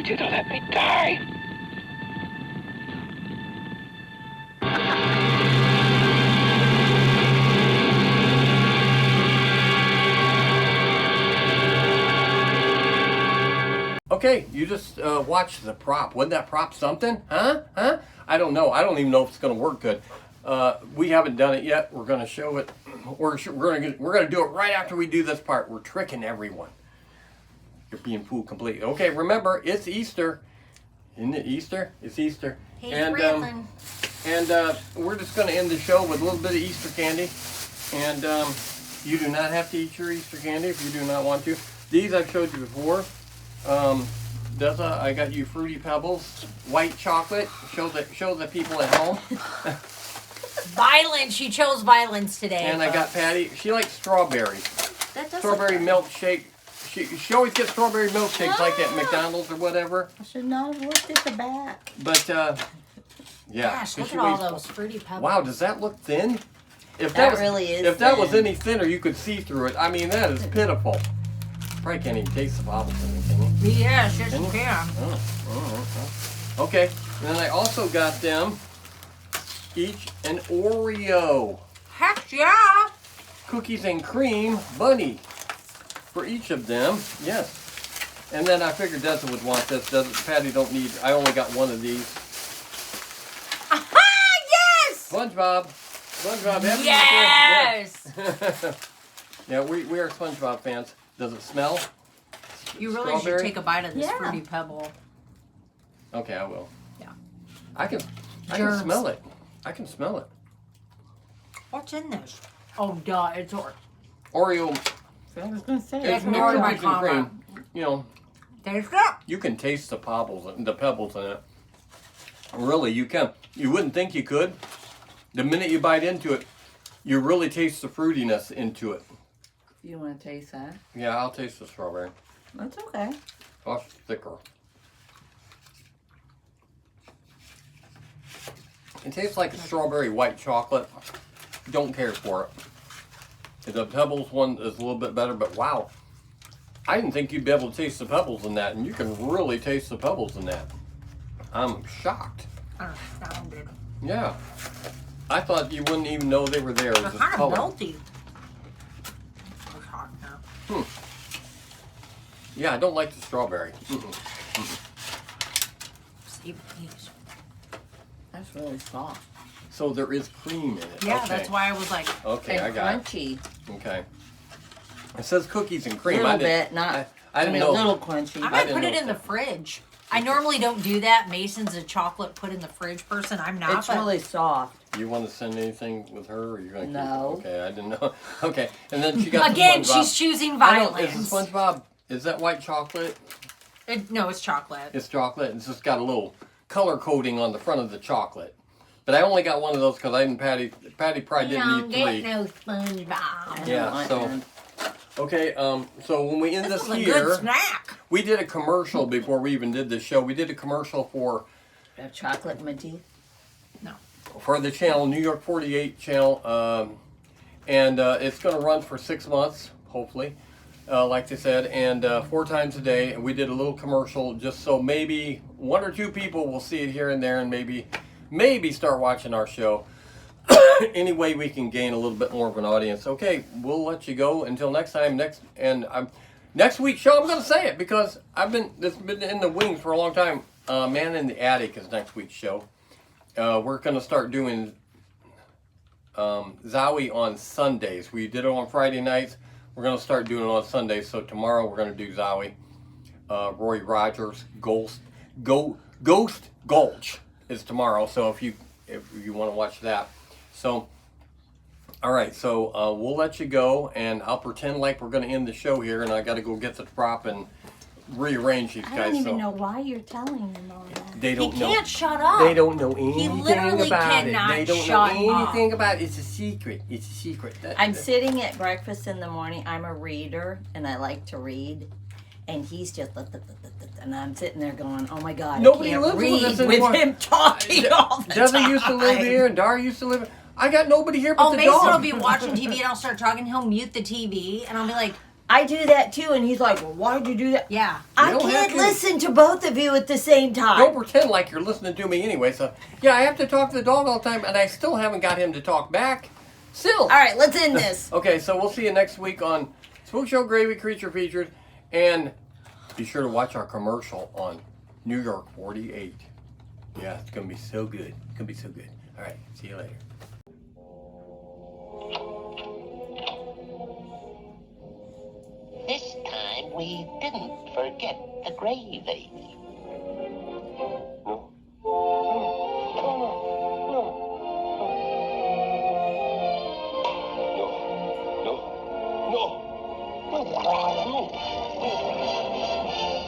You to let me die. Okay, you just watch the prop. Wasn't that prop something? Huh? I don't know. I don't even know if it's going to work good. We haven't done it yet. We're going to show it. We're going to do it right after we do this part. We're tricking everyone. You're being fooled completely. Okay, remember, it's Easter. Isn't it Easter? It's Easter. Hey, and we're just going to end the show with a little bit of Easter candy. And you do not have to eat your Easter candy if you do not want to. These I've showed you before. Deza, I got you Fruity Pebbles, white chocolate. Show the people at home. Violence. She chose violence today. And I got Patty. She likes strawberries. That does Strawberry milkshake. She always gets strawberry milkshakes like at McDonald's or whatever. I should not have looked at the back. But yeah. Gosh, look at all those Fruity Pebbles. Wow, does that look thin? If That was, really is If that was thin. any thinner, you could see through it. I mean, that is pitiful. Probably can't even taste the bobbles in it, can you? Yes, yes, you can. Oh. Okay, and then I also got them each an Oreo. Heck yeah! Cookies and cream bunny for each of them. Yes. And then I figured Deza would want this. Patty don't need. I only got one of these. Aha! Yes! SpongeBob. Happy Yes! Easter. Yeah, we are SpongeBob fans. Does it smell? You really should Strawberry? take a bite of this Yeah. Fruity Pebble. Okay, I will. Yeah. I can Germs. smell it. I can smell it. What's in this? Oh, duh, it's Oreo. I was going to say. It's It's more my cookies and comment. cream. You know, Taste it. you can taste the pebbles in it. Really, you can. You wouldn't think you could. The minute you bite into it, you really taste the fruitiness into it. You want to taste that? Yeah, I'll taste the strawberry. That's okay. Oh, it's thicker. It tastes like a strawberry white chocolate. Don't care for it. The Pebbles one is a little bit better, but wow. I didn't think you'd be able to taste the Pebbles in that, and you can really taste the Pebbles in that. I'm shocked. Astounded. Yeah. I thought you wouldn't even know they were there. They're kind of melty. It's hot now. Yeah, I don't like the strawberry. Save these. That's really soft. So there is cream in it. Yeah, okay. that's why I was like. Okay, And I got crunchy. it. Okay. It says cookies and A cream. little I didn't, bit, not. I didn't mean, know. a little crunchy. I I might didn't put it know in the that. fridge. I normally don't do that. Mason's a chocolate put in the fridge person. I'm not. It's but really soft. You want to send anything with her, or you're gonna No. keep it? Okay, I didn't know. Okay, and then she got Again, the SpongeBob. she's choosing I don't- violence. Is the SpongeBob? Is that white chocolate? No, it's chocolate. It's chocolate. It's just got a little color coating on the front of the chocolate. But I only got one of those because I didn't. Patty probably didn't need three. no SpongeBob. Yeah. So. Okay. So when we end This this is a here, good snack. we did a commercial before we even did this show. We did a commercial for Got chocolate in my teeth. for the channel, New York 48 channel, and it's going to run for 6 months, hopefully, like they said, and 4 times a day. And we did a little commercial just so maybe 1 or 2 people will see it here and there, and maybe start watching our show. Any way we can gain a little bit more of an audience. Okay, we'll let you go until next time. Next week's show, I'm going to say it because it's been in the wings for a long time. Man in the Attic is next week's show. We're going to start doing Zowie on Sundays. We did it on Friday nights. We're going to start doing it on Sundays. So tomorrow we're going to do Zowie. Roy Rogers, Ghost Gulch is tomorrow. So if you want to watch that. So, all right. So we'll let you go, and I'll pretend like we're going to end the show here, and I got to go get the prop and rearrange these guys. I don't even so know why you're telling them all that. they don't He know. can't shut up. They don't know anything literally about it. cannot They don't shut know anything up. about it. It's a secret. It's a secret. I'm sitting at breakfast in the morning. I'm a reader, and I like to read. And he's just, and I'm sitting there going, "Oh my God, Nobody I can't lives with read us with anymore. him talking all the Doesn't time." used to live here, and Dar used to live. I got nobody here but Oh, the Mason dog. will be watching TV and I'll start talking. He'll mute the TV and I'll be like, I do that too, and he's like, "Well, why'd you do that?" yeah. I don't have can't to. listen to both of you at the same time. Don't pretend like you're listening to me anyway. So yeah, I have to talk to the dog all the time, and I still haven't got him to talk back. Still. All right, let's end this. Okay, so we'll see you next week on SpookShow Gravy Creature Features, and Be sure to watch our commercial on New York 48. Yeah, it's going to be so good. It's going to be so good. All right, see you later. This time we didn't forget the gravy. No. No.